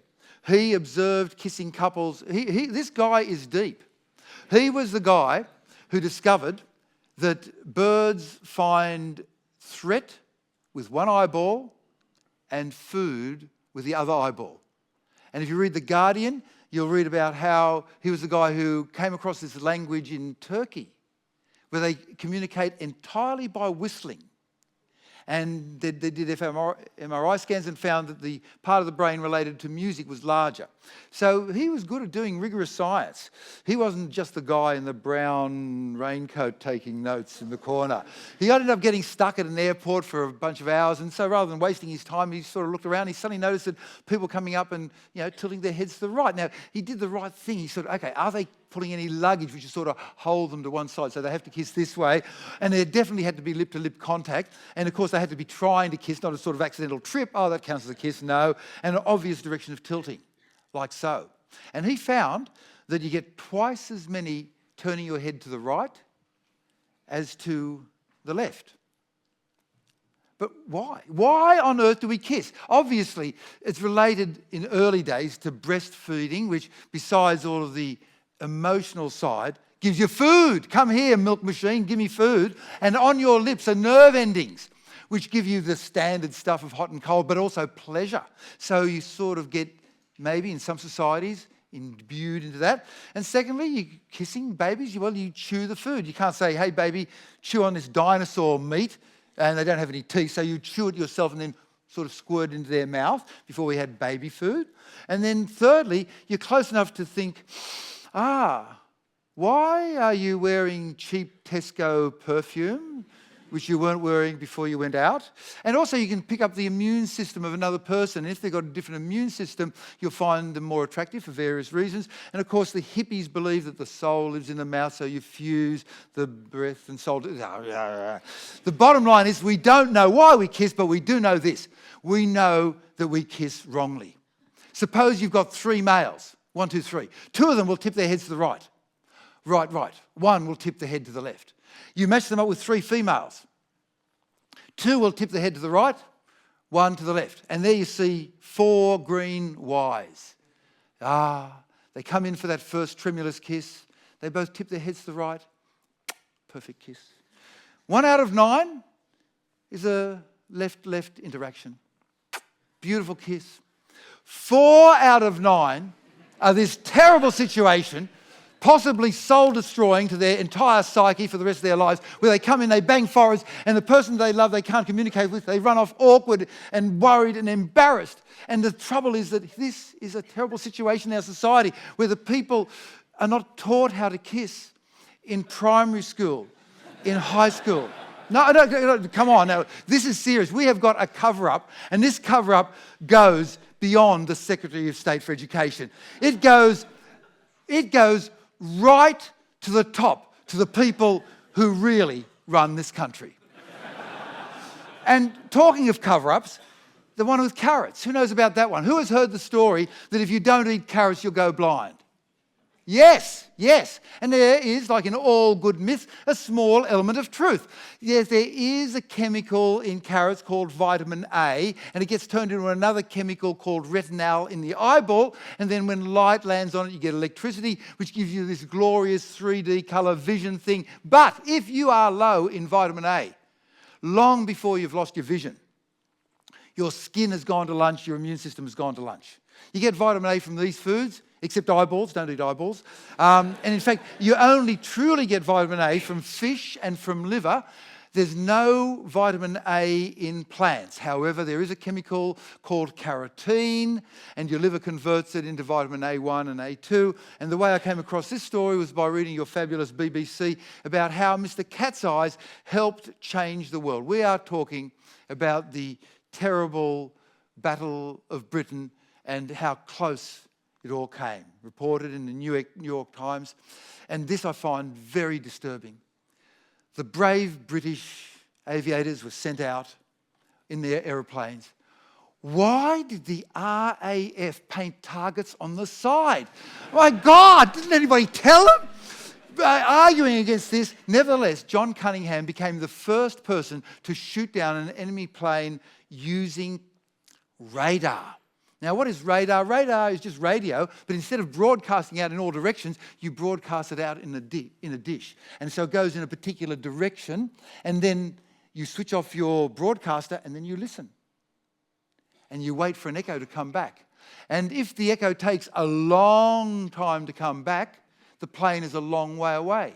he observed kissing couples. This guy is deep. He was the guy who discovered that birds find threat with one eyeball and food with the other eyeball. And if you read The Guardian, you'll read about how he was the guy who came across this language in Turkey, where they communicate entirely by whistling. And they did MRI scans and found that the part of the brain related to music was larger. So he was good at doing rigorous science. He wasn't just the guy in the brown raincoat taking notes in the corner. He ended up getting stuck at an airport for a bunch of hours, and so rather than wasting his time, he sort of looked around. He suddenly noticed that people coming up and tilting their heads to the right. Now, he did the right thing. He sort of, okay, are they pulling any luggage which is sort of hold them to one side, so they have to kiss this way, and there definitely had to be lip-to-lip contact, and of course they had to be trying to kiss, not a sort of accidental trip, oh that counts as a kiss, no, and an obvious direction of tilting, like so. And he found that you get twice as many turning your head to the right as to the left. But why? Why on earth do we kiss? Obviously, it's related in early days to breastfeeding, which besides all of the emotional side, gives you food. Come here, milk machine, give me food. And on your lips are nerve endings, which give you the standard stuff of hot and cold, but also pleasure. So you sort of get, maybe in some societies, imbued into that. And secondly, you kissing babies, you chew the food. You can't say, hey baby, chew on this dinosaur meat, and they don't have any teeth, so you chew it yourself and then sort of squirt into their mouth before we had baby food. And then thirdly, you're close enough to think, why are you wearing cheap Tesco perfume, which you weren't wearing before you went out? And also you can pick up the immune system of another person. If they've got a different immune system, you'll find them more attractive for various reasons. And of course, the hippies believe that the soul lives in the mouth, so you fuse the breath and soul. The bottom line is we don't know why we kiss, but we do know this. We know that we kiss wrongly. Suppose you've got 3 males. 1, 2, 3. 2 of them will tip their heads to the right. Right. 1 will tip the head to the left. You match them up with 3 females. 2 will tip the head to the right, 1 to the left. And there you see 4 green Ys. They come in for that first tremulous kiss. They both tip their heads to the right. Perfect kiss. 1 out of 9 is a left-left interaction. Beautiful kiss. 4 out of 9 are this terrible situation, possibly soul-destroying to their entire psyche for the rest of their lives, where they come in, they bang foreheads, and the person they love they can't communicate with, they run off awkward and worried and embarrassed. And the trouble is that this is a terrible situation in our society, where the people are not taught how to kiss in primary school, in high school. No, come on now. This is serious. We have got a cover-up, and this cover-up goes beyond the Secretary of State for Education. It goes right to the top, to the people who really run this country. And talking of cover-ups, the one with carrots. Who knows about that one? Who has heard the story that if you don't eat carrots, you'll go blind? Yes. And there is, like in all good myths, a small element of truth. Yes, there is a chemical in carrots called vitamin A, and it gets turned into another chemical called retinal in the eyeball, and then when light lands on it, you get electricity, which gives you this glorious 3D colour vision thing. But if you are low in vitamin A, long before you've lost your vision, your skin has gone to lunch, your immune system has gone to lunch. You get vitamin A from these foods, except eyeballs, don't eat eyeballs. And in fact, you only truly get vitamin A from fish and from liver. There's no vitamin A in plants. However, there is a chemical called carotene, and your liver converts it into vitamin A1 and A2. And the way I came across this story was by reading your fabulous BBC about how Mr. Cat's Eyes helped change the world. We are talking about the terrible Battle of Britain and how close it all came, reported in the New York Times. And this I find very disturbing. The brave British aviators were sent out in their aeroplanes. Why did the RAF paint targets on the side? My God, didn't anybody tell them? Arguing against this, nevertheless, John Cunningham became the first person to shoot down an enemy plane using radar. Now, what is radar? Radar is just radio, but instead of broadcasting out in all directions, you broadcast it out in a dish. And so it goes in a particular direction, and then you switch off your broadcaster, and then you listen. And you wait for an echo to come back. And if the echo takes a long time to come back, the plane is a long way away.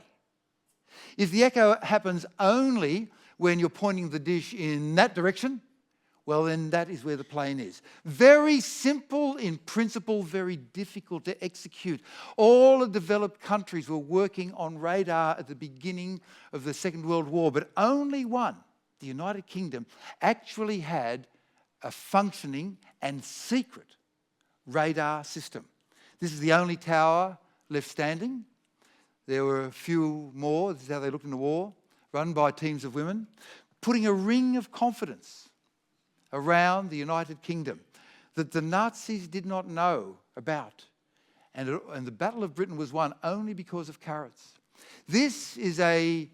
If the echo happens only when you're pointing the dish in that direction, well, then that is where the plane is. Very simple in principle, very difficult to execute. All the developed countries were working on radar at the beginning of the Second World War, but only one, the United Kingdom, actually had a functioning and secret radar system. This is the only tower left standing. There were a few more, this is how they looked in the war, run by teams of women, putting a ring of confidence around the United Kingdom that the Nazis did not know about. And the Battle of Britain was won only because of carrots. This is a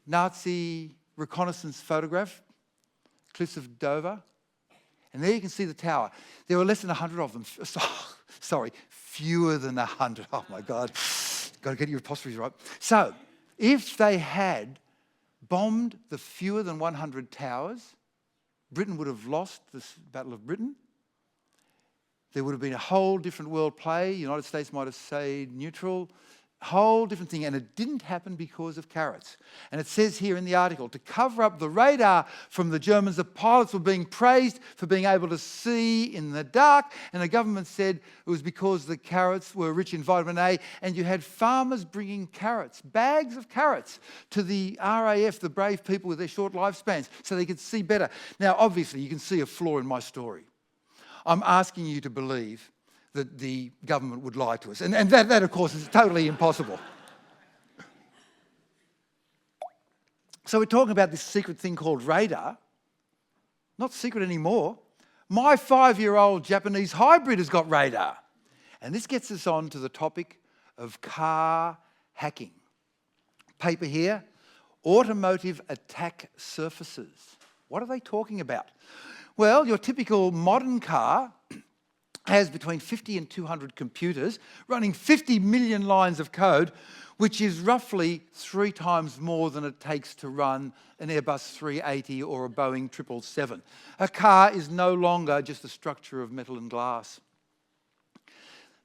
Nazi reconnaissance photograph, Cliffs of Dover. And there you can see the tower. There were less than 100 of them. Sorry, fewer than 100. Oh my God. Got to get your apostrophes right. So, if they had bombed the fewer than 100 towers, Britain would have lost this Battle of Britain. There would have been a whole different world play. The United States might have stayed neutral. Whole different thing. And it didn't happen because of carrots. And it says here in the article, to cover up the radar from the Germans, the pilots were being praised for being able to see in the dark. And the government said it was because the carrots were rich in vitamin A. And you had farmers bringing carrots, bags of carrots, to the RAF, the brave people with their short lifespans, so they could see better. Now, obviously, you can see a flaw in my story. I'm asking you to believe that the government would lie to us. And that, of course, is totally impossible. So we're talking about this secret thing called radar. Not secret anymore. My 5-year-old Japanese hybrid has got radar. And this gets us on to the topic of car hacking. Paper here, automotive attack surfaces. What are they talking about? Well, your typical modern car has between 50 and 200 computers running 50 million lines of code, which is roughly 3 times more than it takes to run an Airbus 380 or a Boeing 777. A car is no longer just a structure of metal and glass.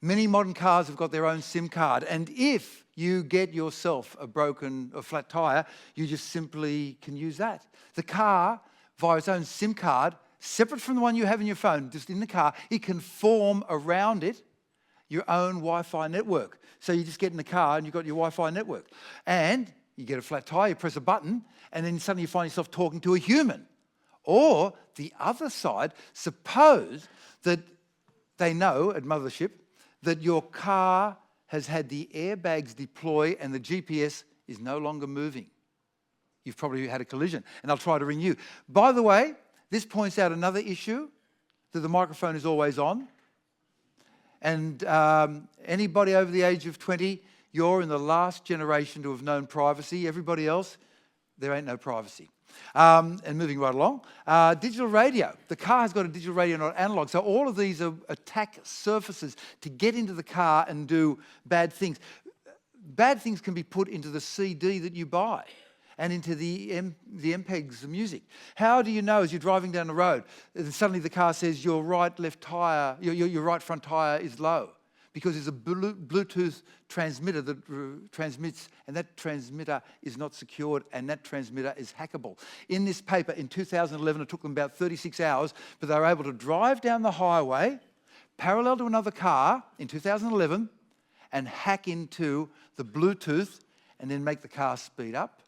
Many modern cars have got their own SIM card, and if you get yourself a flat tyre, you just simply can use that. The car, via its own SIM card, separate from the one you have in your phone, just in the car, it can form around it your own Wi-Fi network. So you just get in the car and you've got your Wi-Fi network. And you get a flat tyre, you press a button, and then suddenly you find yourself talking to a human. Or the other side, suppose that they know at Mothership that your car has had the airbags deploy and the GPS is no longer moving. You've probably had a collision, and they'll try to ring you. By the way, this points out another issue, that the microphone is always on. And anybody over the age of 20, you're in the last generation to have known privacy. Everybody else, there ain't no privacy. And moving right along, digital radio. The car has got a digital radio, not analog. So all of these are attack surfaces to get into the car and do bad things. Bad things can be put into the CD that you buy and into the MPEGs, the music. How do you know as you're driving down the road, and suddenly the car says your right front tyre is low? because there's a Bluetooth transmitter that transmits, and that transmitter is not secured, and that transmitter is hackable. In this paper, in 2011, it took them about 36 hours, but they were able to drive down the highway parallel to another car in 2011 and hack into the Bluetooth and then make the car speed up,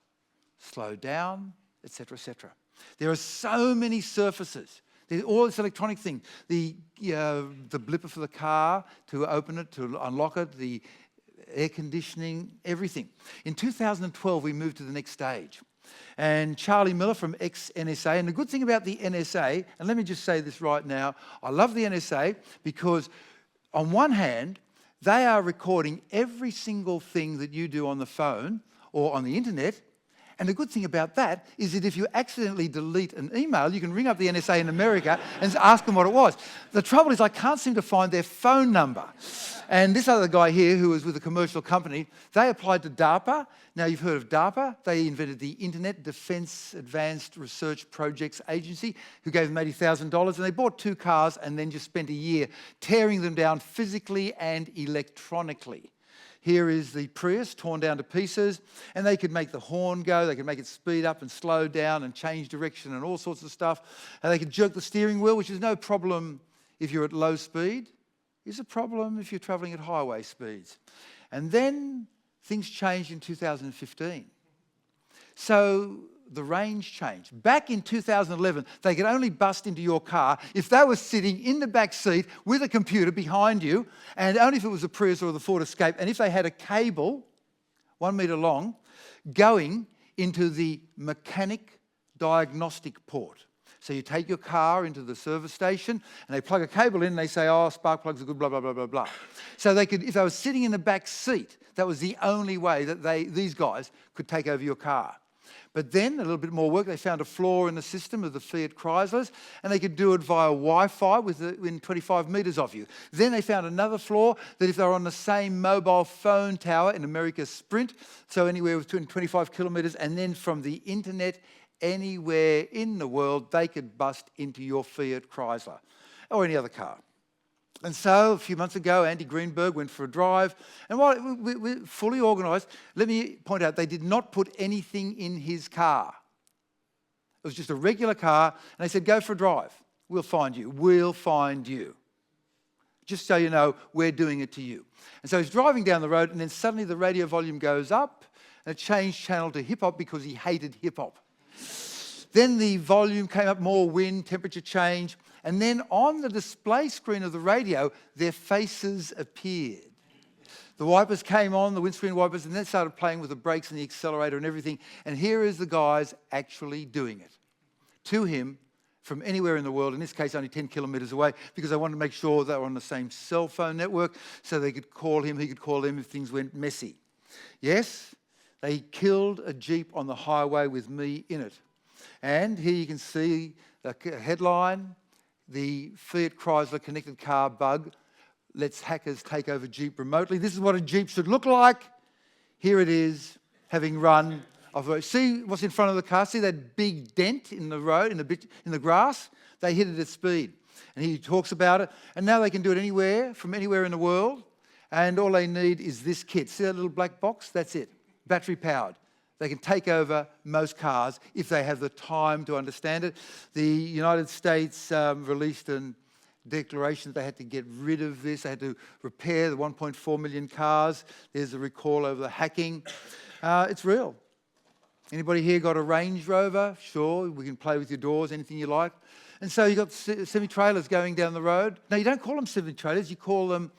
slow down, etc., etc. There are so many surfaces. There's all this electronic thing. The blipper for the car, to open it, to unlock it, the air conditioning, everything. In 2012, we moved to the next stage. And Charlie Miller from ex-NSA, and the good thing about the NSA, and let me just say this right now, I love the NSA because on one hand, they are recording every single thing that you do on the phone or on the internet. And the good thing about that is that if you accidentally delete an email, you can ring up the NSA in America and ask them what it was. The trouble is I can't seem to find their phone number. And this other guy here, who was with a commercial company, they applied to DARPA. Now, you've heard of DARPA. They invented the Internet Defense Advanced Research Projects Agency, who gave them $80,000. And they bought 2 cars and then just spent a year tearing them down physically and electronically. Here is the Prius torn down to pieces, and they could make the horn go, they could make it speed up and slow down and change direction and all sorts of stuff. And they could jerk the steering wheel, which is no problem if you're at low speed. It's a problem if you're travelling at highway speeds. And then things changed in 2015. So the range changed. Back in 2011, they could only bust into your car if they were sitting in the back seat with a computer behind you, and only if it was a Prius or the Ford Escape, and if they had a cable 1 metre long going into the mechanic diagnostic port. So you take your car into the service station and they plug a cable in and they say, oh, spark plugs are good, blah, blah, blah, blah, blah. So they could, if they were sitting in the back seat, that was the only way that these guys could take over your car. But then, a little bit more work, they found a flaw in the system of the Fiat Chryslers, and they could do it via Wi-Fi within 25 metres of you. Then they found another flaw, that if they were on the same mobile phone tower in America's Sprint, so anywhere between 25 kilometres, and then from the internet anywhere in the world, they could bust into your Fiat Chrysler or any other car. And so, a few months ago, Andy Greenberg went for a drive. And while we're fully organised, let me point out, they did not put anything in his car. It was just a regular car. And they said, go for a drive. We'll find you. We'll find you. Just so you know, we're doing it to you. And so he's driving down the road, and then suddenly the radio volume goes up, and it changed channel to hip-hop because he hated hip-hop. Then the volume came up, more wind, temperature change. And then on the display screen of the radio, their faces appeared. The wipers came on, the windscreen wipers, and then started playing with the brakes and the accelerator and everything. And here is the guys actually doing it to him from anywhere in the world, in this case only 10 kilometres away, because they wanted to make sure they were on the same cell phone network so they could call him, he could call them if things went messy. Yes, they killed a Jeep on the highway with me in it. And here you can see the headline, the Fiat Chrysler connected car bug lets hackers take over Jeep remotely. This is what a Jeep should look like. Here it is, having run off. See what's in front of the car? See that big dent in the road, in the grass? They hit it at speed. And he talks about it. And now they can do it anywhere, from anywhere in the world. And all they need is this kit. See that little black box? That's it. Battery powered. They can take over most cars if they have the time to understand it. The United States released a declaration that they had to get rid of this. They had to repair the 1.4 million cars. There's a recall over the hacking. It's real. Anybody here got a Range Rover? Sure, we can play with your doors, anything you like. And so you've got semi-trailers going down the road. Now, you don't call them semi-trailers, you call them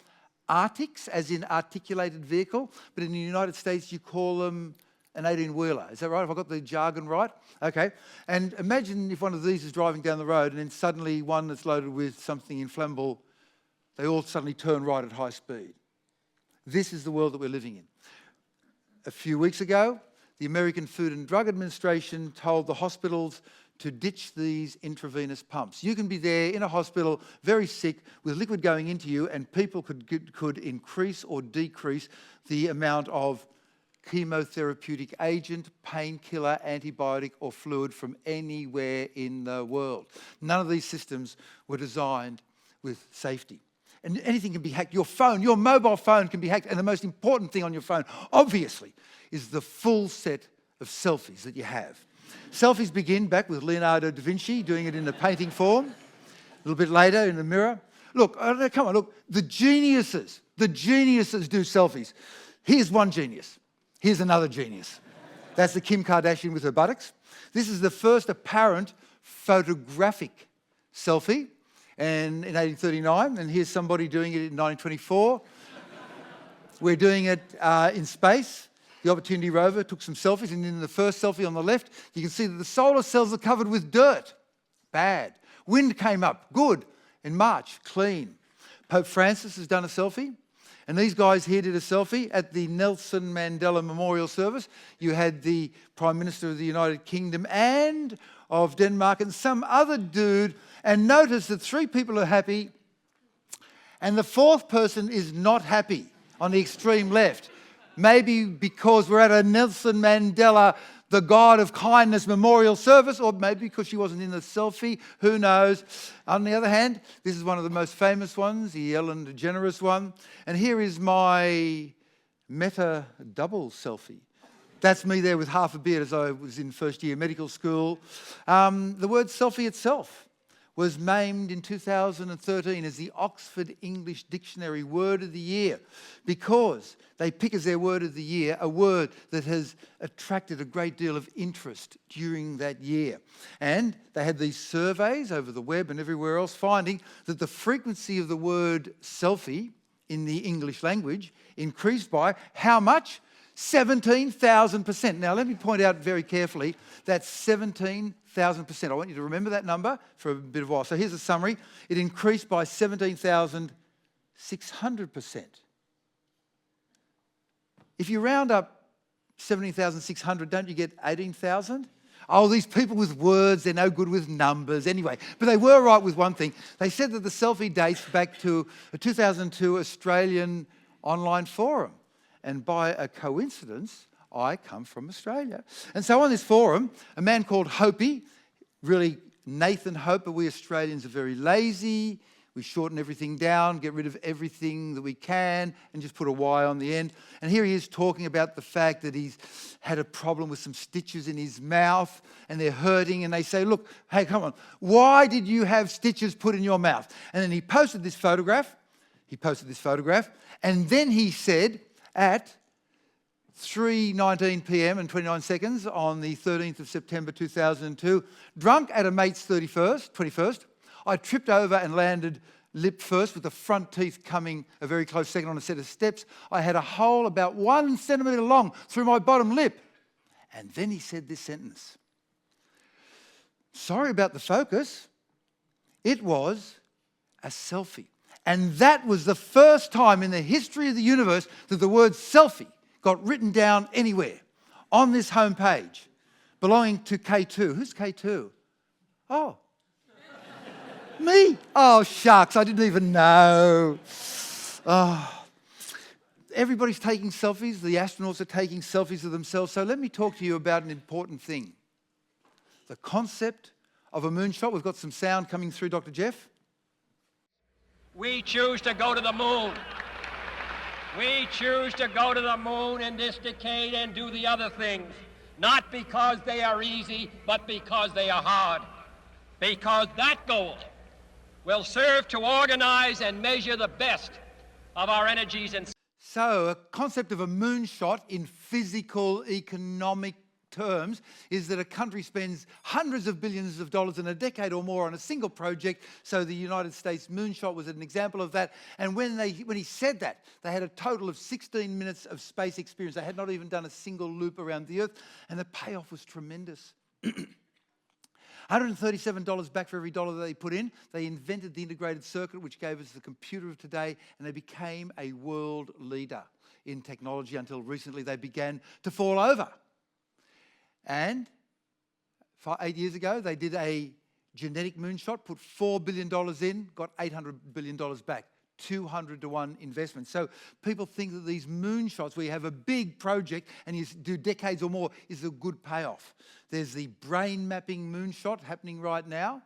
Arctics, as in articulated vehicle. But in the United States, you call them an 18-wheeler. Is that right? Have I got the jargon right? Okay. And imagine if one of these is driving down the road and then suddenly one that's loaded with something inflammable, they all suddenly turn right at high speed. This is the world that we're living in. A few weeks ago, the American Food and Drug Administration told the hospitals to ditch these intravenous pumps. You can be there in a hospital, very sick, with liquid going into you, and people could increase or decrease the amount of chemotherapeutic agent, painkiller, antibiotic or fluid from anywhere in the world. None of these systems were designed with safety. and anything can be hacked. Your phone, your mobile phone can be hacked, and the most important thing on your phone, obviously, is the full set of selfies that you have. Selfies begin back with Leonardo da Vinci, doing it in a painting form. A little bit later in the mirror. Look, come on, look, the geniuses do selfies. Here's one genius. Here's another genius. That's the Kim Kardashian with her buttocks. This is the first apparent photographic selfie, and in 1839, and here's somebody doing it in 1924. We're doing it in space. The Opportunity rover took some selfies, and in the first selfie on the left, you can see that the solar cells are covered with dirt. Bad. Wind came up. Good. In March. Clean. Pope Francis has done a selfie. And these guys here did a selfie at the Nelson Mandela Memorial Service. You had the Prime Minister of the United Kingdom and of Denmark and some other dude. And notice that 3 people are happy and the 4th person is not happy on the extreme left. Maybe because we're at a Nelson Mandela, the God of Kindness Memorial Service, or maybe because she wasn't in the selfie, who knows. On the other hand, this is one of the most famous ones, the Ellen DeGeneres one. And here is my Meta double selfie. That's me there with half a beard as I was in first year medical school. The word selfie itself was named in 2013 as the Oxford English Dictionary Word of the Year because they pick as their word of the year a word that has attracted a great deal of interest during that year. And they had these surveys over the web and everywhere else finding that the frequency of the word selfie in the English language increased by how much? 17,000%. Now, let me point out very carefully that 17,000%. I want you to remember that number for a bit of a while. So here's a summary. It increased by 17,600%. If you round up 17,600, don't you get 18,000? Oh, these people with words, they're no good with numbers. Anyway, but they were right with one thing. They said that the selfie dates back to a 2002 Australian online forum. And by a coincidence, I come from Australia. And so on this forum, a man called Hopi, really Nathan Hope, but we Australians are very lazy. We shorten everything down, get rid of everything that we can, and just put a Y on the end. And here he is talking about the fact that he's had a problem with some stitches in his mouth, and they're hurting, and they say, look, hey, come on, why did you have stitches put in your mouth? And then he posted this photograph, and then he said, at 3:19 p.m. and 29 seconds on the 13th of September 2002, drunk at a mate's 21st, I tripped over and landed lip first with the front teeth coming a very close second on a set of steps. I had a hole about 1 centimetre long through my bottom lip. And then he said this sentence. Sorry about the focus. It was a selfie. And that was the first time in the history of the universe that the word selfie got written down anywhere on this homepage belonging to K2. Who's K2? Oh, me. Oh, shucks, I didn't even know. Oh. Everybody's taking selfies. The astronauts are taking selfies of themselves. So let me talk to you about an important thing. The concept of a moonshot. We've got some sound coming through, Dr. Jeff. We choose to go to the moon. We choose to go to the moon in this decade and do the other things, not because they are easy, but because they are hard. Because that goal will serve to organize and measure the best of our energies and... So, a concept of a moonshot in physical, economic terms is that a country spends hundreds of billions of dollars in a decade or more on a single project. So the United States moonshot was an example of that. And when he said that, they had a total of 16 minutes of space experience. They had not even done a single loop around the Earth, and the payoff was tremendous. $137 back for every dollar that they put in. They invented the integrated circuit, which gave us the computer of today, and they became a world leader in technology until recently they began to fall over. And 8 years ago, they did a genetic moonshot, put $4 billion in, got $800 billion back. 200 to 1 investment. So people think that these moonshots, where you have a big project and you do decades or more, is a good payoff. There's the brain mapping moonshot happening right now.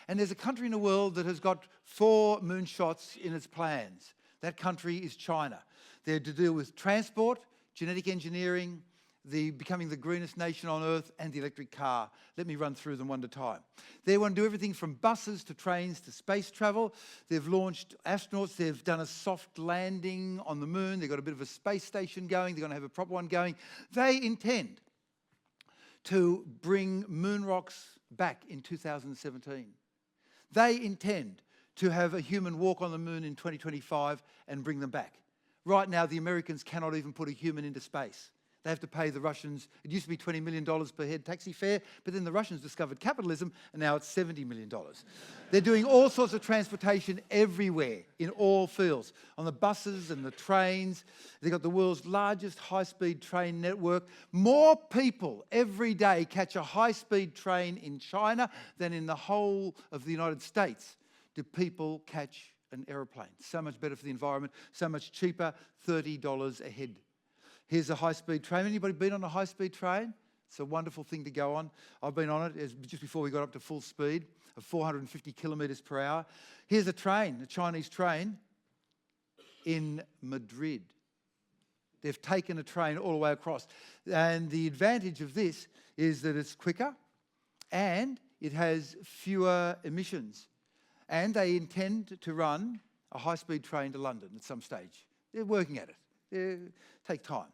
And there's a country in the world that has got 4 moonshots in its plans. That country is China. They're to deal with transport, genetic engineering, becoming the greenest nation on Earth, and the electric car. Let me run through them one at a time. They want to do everything from buses to trains to space travel. They've launched astronauts. They've done a soft landing on the moon. They've got a bit of a space station going. They're going to have a proper one going. They intend to bring moon rocks back in 2017. They intend to have a human walk on the moon in 2025 and bring them back. Right now, the Americans cannot even put a human into space. They have to pay the Russians, it used to be $20 million per head taxi fare, but then the Russians discovered capitalism, and now it's $70 million. They're doing all sorts of transportation everywhere, in all fields, on the buses and the trains. They've got the world's largest high-speed train network. More people every day catch a high-speed train in China than in the whole of the United States do people catch an aeroplane. So much better for the environment, so much cheaper, $30 a head. Here's a high-speed train. Anybody been on a high-speed train? It's a wonderful thing to go on. I've been on it just before we got up to full speed of 450 kilometres per hour. Here's a train, a Chinese train, in Madrid. They've taken a train all the way across. And the advantage of this is that it's quicker and it has fewer emissions. And they intend to run a high-speed train to London at some stage. They're working at it. Take time.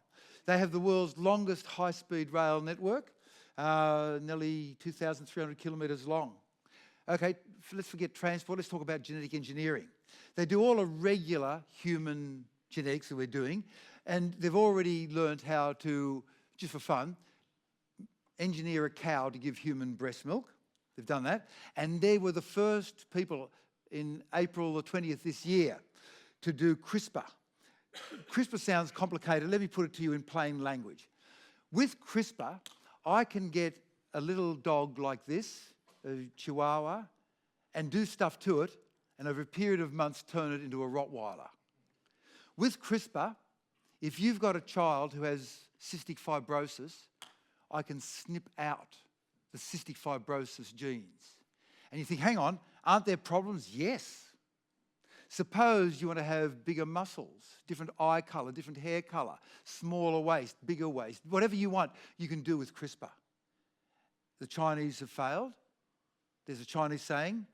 They have the world's longest high-speed rail network, nearly 2,300 kilometres long. Okay, let's forget transport. Let's talk about genetic engineering. They do all the regular human genetics that we're doing, and they've already learned how to, just for fun, engineer a cow to give human breast milk. They've done that. And they were the first people in April the 20th this year to do CRISPR. CRISPR sounds complicated. Let me put it to you in plain language. With CRISPR, I can get a little dog like this, a Chihuahua, and do stuff to it, and over a period of months turn it into a Rottweiler. With CRISPR, if you've got a child who has cystic fibrosis, I can snip out the cystic fibrosis genes. And you think, hang on, aren't there problems? Yes. Suppose you want to have bigger muscles, different eye colour, different hair colour, smaller waist, bigger waist, whatever you want, you can do with CRISPR. The Chinese have failed. There's a Chinese saying,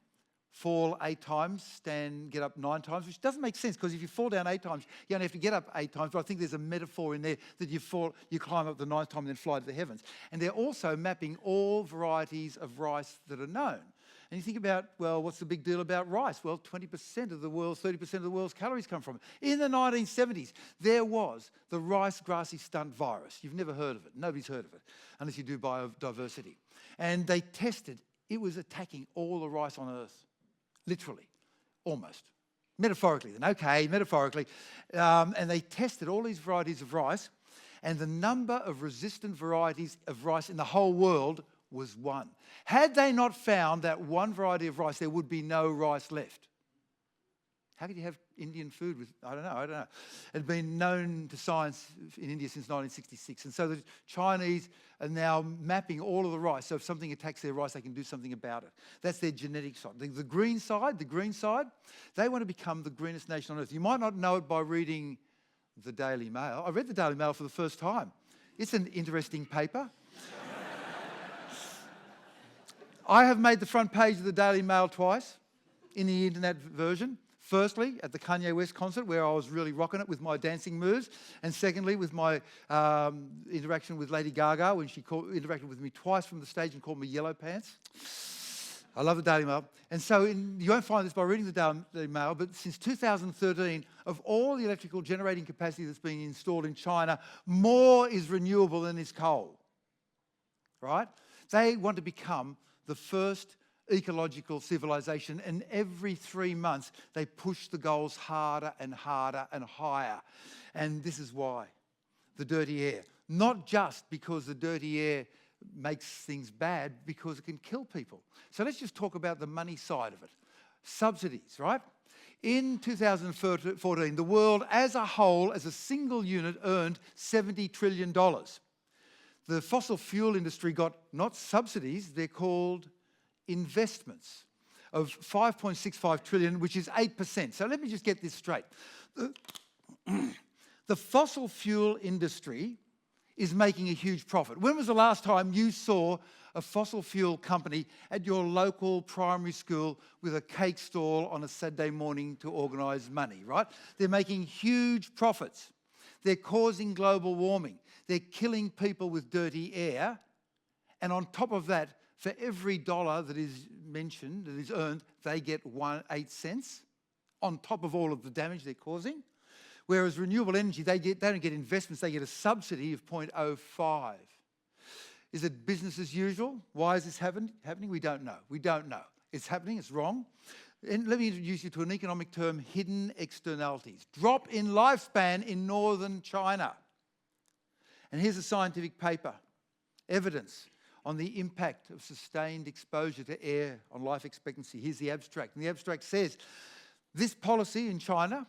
fall 8 times, get up 9 times, which doesn't make sense because if you fall down 8 times, you only have to get up 8 times. But I think there's a metaphor in there that you climb up the 9th time and then fly to the heavens. And they're also mapping all varieties of rice that are known. And you think about, well, what's the big deal about rice? Well, 20% of the world's, 30% of the world's calories come from it. In the 1970s, there was the rice grassy stunt virus. You've never heard of it. Nobody's heard of it, unless you do biodiversity. And they tested, it was attacking all the rice on Earth. Literally, almost. Metaphorically then, okay, metaphorically. And they tested all these varieties of rice, and the number of resistant varieties of rice in the whole world was 1. Had they not found that one variety of rice, there would be no rice left. How could you have Indian food with, I don't know. It had been known to science in India since 1966. And so the Chinese are now mapping all of the rice. So if something attacks their rice, they can do something about it. That's their genetic side. The green side, they want to become the greenest nation on Earth. You might not know it by reading the Daily Mail. I read the Daily Mail for the first time. It's an interesting paper. I have made the front page of the Daily Mail twice in the internet version. Firstly, at the Kanye West concert, where I was really rocking it with my dancing moves. And secondly, with my interaction with Lady Gaga, when she interacted with me twice from the stage and called me Yellow Pants. I love the Daily Mail. And so you won't find this by reading the Daily Mail, but since 2013, of all the electrical generating capacity that's being installed in China, more is renewable than is coal. Right? They want to become the first ecological civilization, and every 3 months they push the goals harder and harder and higher. And this is why. The dirty air. Not just because the dirty air makes things bad, because it can kill people. So let's just talk about the money side of it. Subsidies, right? In 2014, the world as a whole, as a single unit, earned $70 trillion. The fossil fuel industry got not subsidies, they're called investments of 5.65 trillion, which is 8%. So let me just get this straight. The fossil fuel industry is making a huge profit. When was the last time you saw a fossil fuel company at your local primary school with a cake stall on a Saturday morning to organise money, right? They're making huge profits. They're causing global warming. They're killing people with dirty air. And on top of that, for every dollar that is mentioned, that is earned, they get 8 cents on top of all of the damage they're causing. Whereas renewable energy, they don't get investments, they get a subsidy of 0.05. Is it business as usual? Why is this happening? We don't know. We don't know. It's happening, it's wrong. And let me introduce you to an economic term, hidden externalities. Drop in lifespan in northern China. And here's a scientific paper, evidence on the impact of sustained exposure to air on life expectancy. Here's the abstract. And the abstract says, this policy in China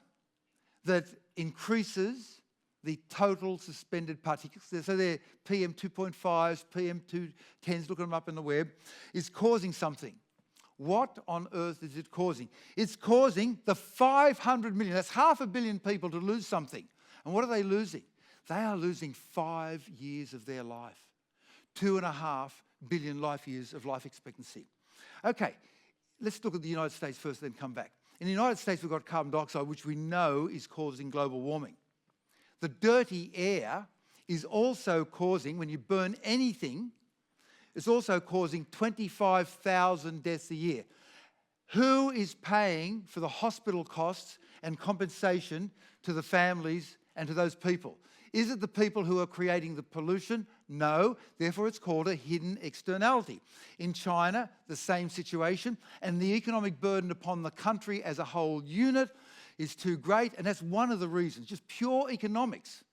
that increases the total suspended particles, so they're PM2.5s, PM210s, look them up in the web, is causing something. What on earth is it causing? It's causing the 500 million, that's 500 million people to lose something. And what are they losing? They are losing 5 years of their life. 2.5 billion life years of life expectancy. Okay, let's look at the United States first, then come back. In the United States, we've got carbon dioxide, which we know is causing global warming. The dirty air is also causing, when you burn anything, it's also causing 25,000 deaths a year. Who is paying for the hospital costs and compensation to the families and to those people? Is it the people who are creating the pollution? No. Therefore, it's called a hidden externality. In China, the same situation, and the economic burden upon the country as a whole unit is too great, and that's one of the reasons, just pure economics,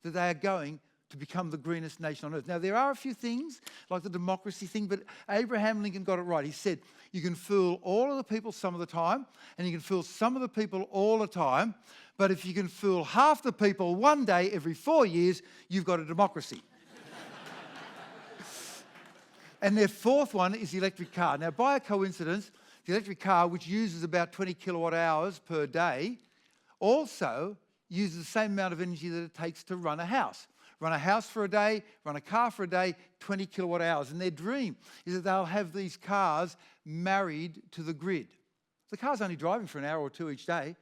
that they are going to become the greenest nation on earth. Now, there are a few things, like the democracy thing, but Abraham Lincoln got it right. He said, you can fool all of the people some of the time, and you can fool some of the people all the time, but if you can fool half the people one day every 4 years, you've got a democracy. And their fourth one is the electric car. Now, by a coincidence, the electric car, which uses about 20 kilowatt hours per day, also uses the same amount of energy that it takes to run a house. Run a house for a day, run a car for a day, 20 kilowatt hours. And their dream is that they'll have these cars married to the grid. The car's only driving for an hour or two each day.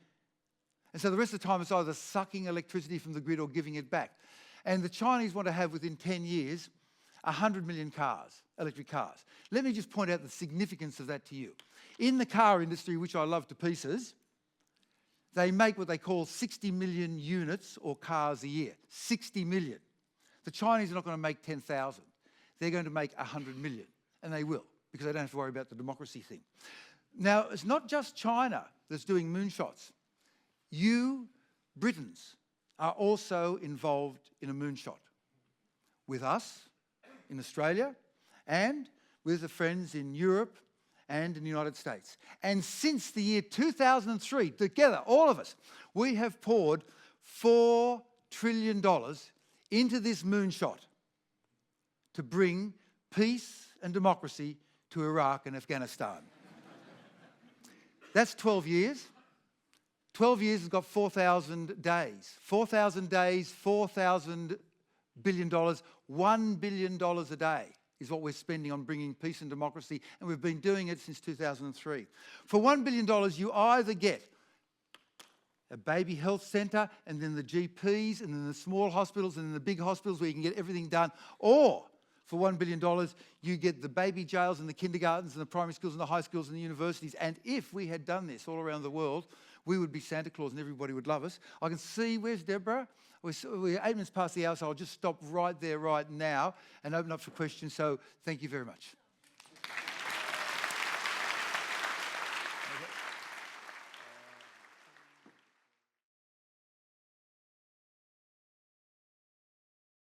And so the rest of the time it's either sucking electricity from the grid or giving it back. And the Chinese want to have, within 10 years, 100 million cars, electric cars. Let me just point out the significance of that to you. In the car industry, which I love to pieces, they make what they call 60 million units or cars a year. 60 million. The Chinese are not going to make 10,000. They're going to make 100 million. And they will, because they don't have to worry about the democracy thing. Now, it's not just China that's doing moonshots. You, Britons, are also involved in a moonshot. With us, in Australia, and with the friends in Europe and in the United States. And since the year 2003, together, all of us, we have poured $4 trillion into this moonshot to bring peace and democracy to Iraq and Afghanistan. That's 12 years. 12 years has got 4,000 days. 4,000 days, $4,000 billion, $1 billion a day is what we're spending on bringing peace and democracy, and we've been doing it since 2003. For $1 billion, you either get a baby health centre, and then the GPs, and then the small hospitals, and then the big hospitals where you can get everything done, or for $1 billion, you get the baby jails and the kindergartens and the primary schools and the high schools and the universities. And if we had done this all around the world, we would be Santa Claus and everybody would love us. I can see, where's Deborah? We're 8 minutes past the hour, so I'll just stop right there right now and open up for questions. So thank you very much.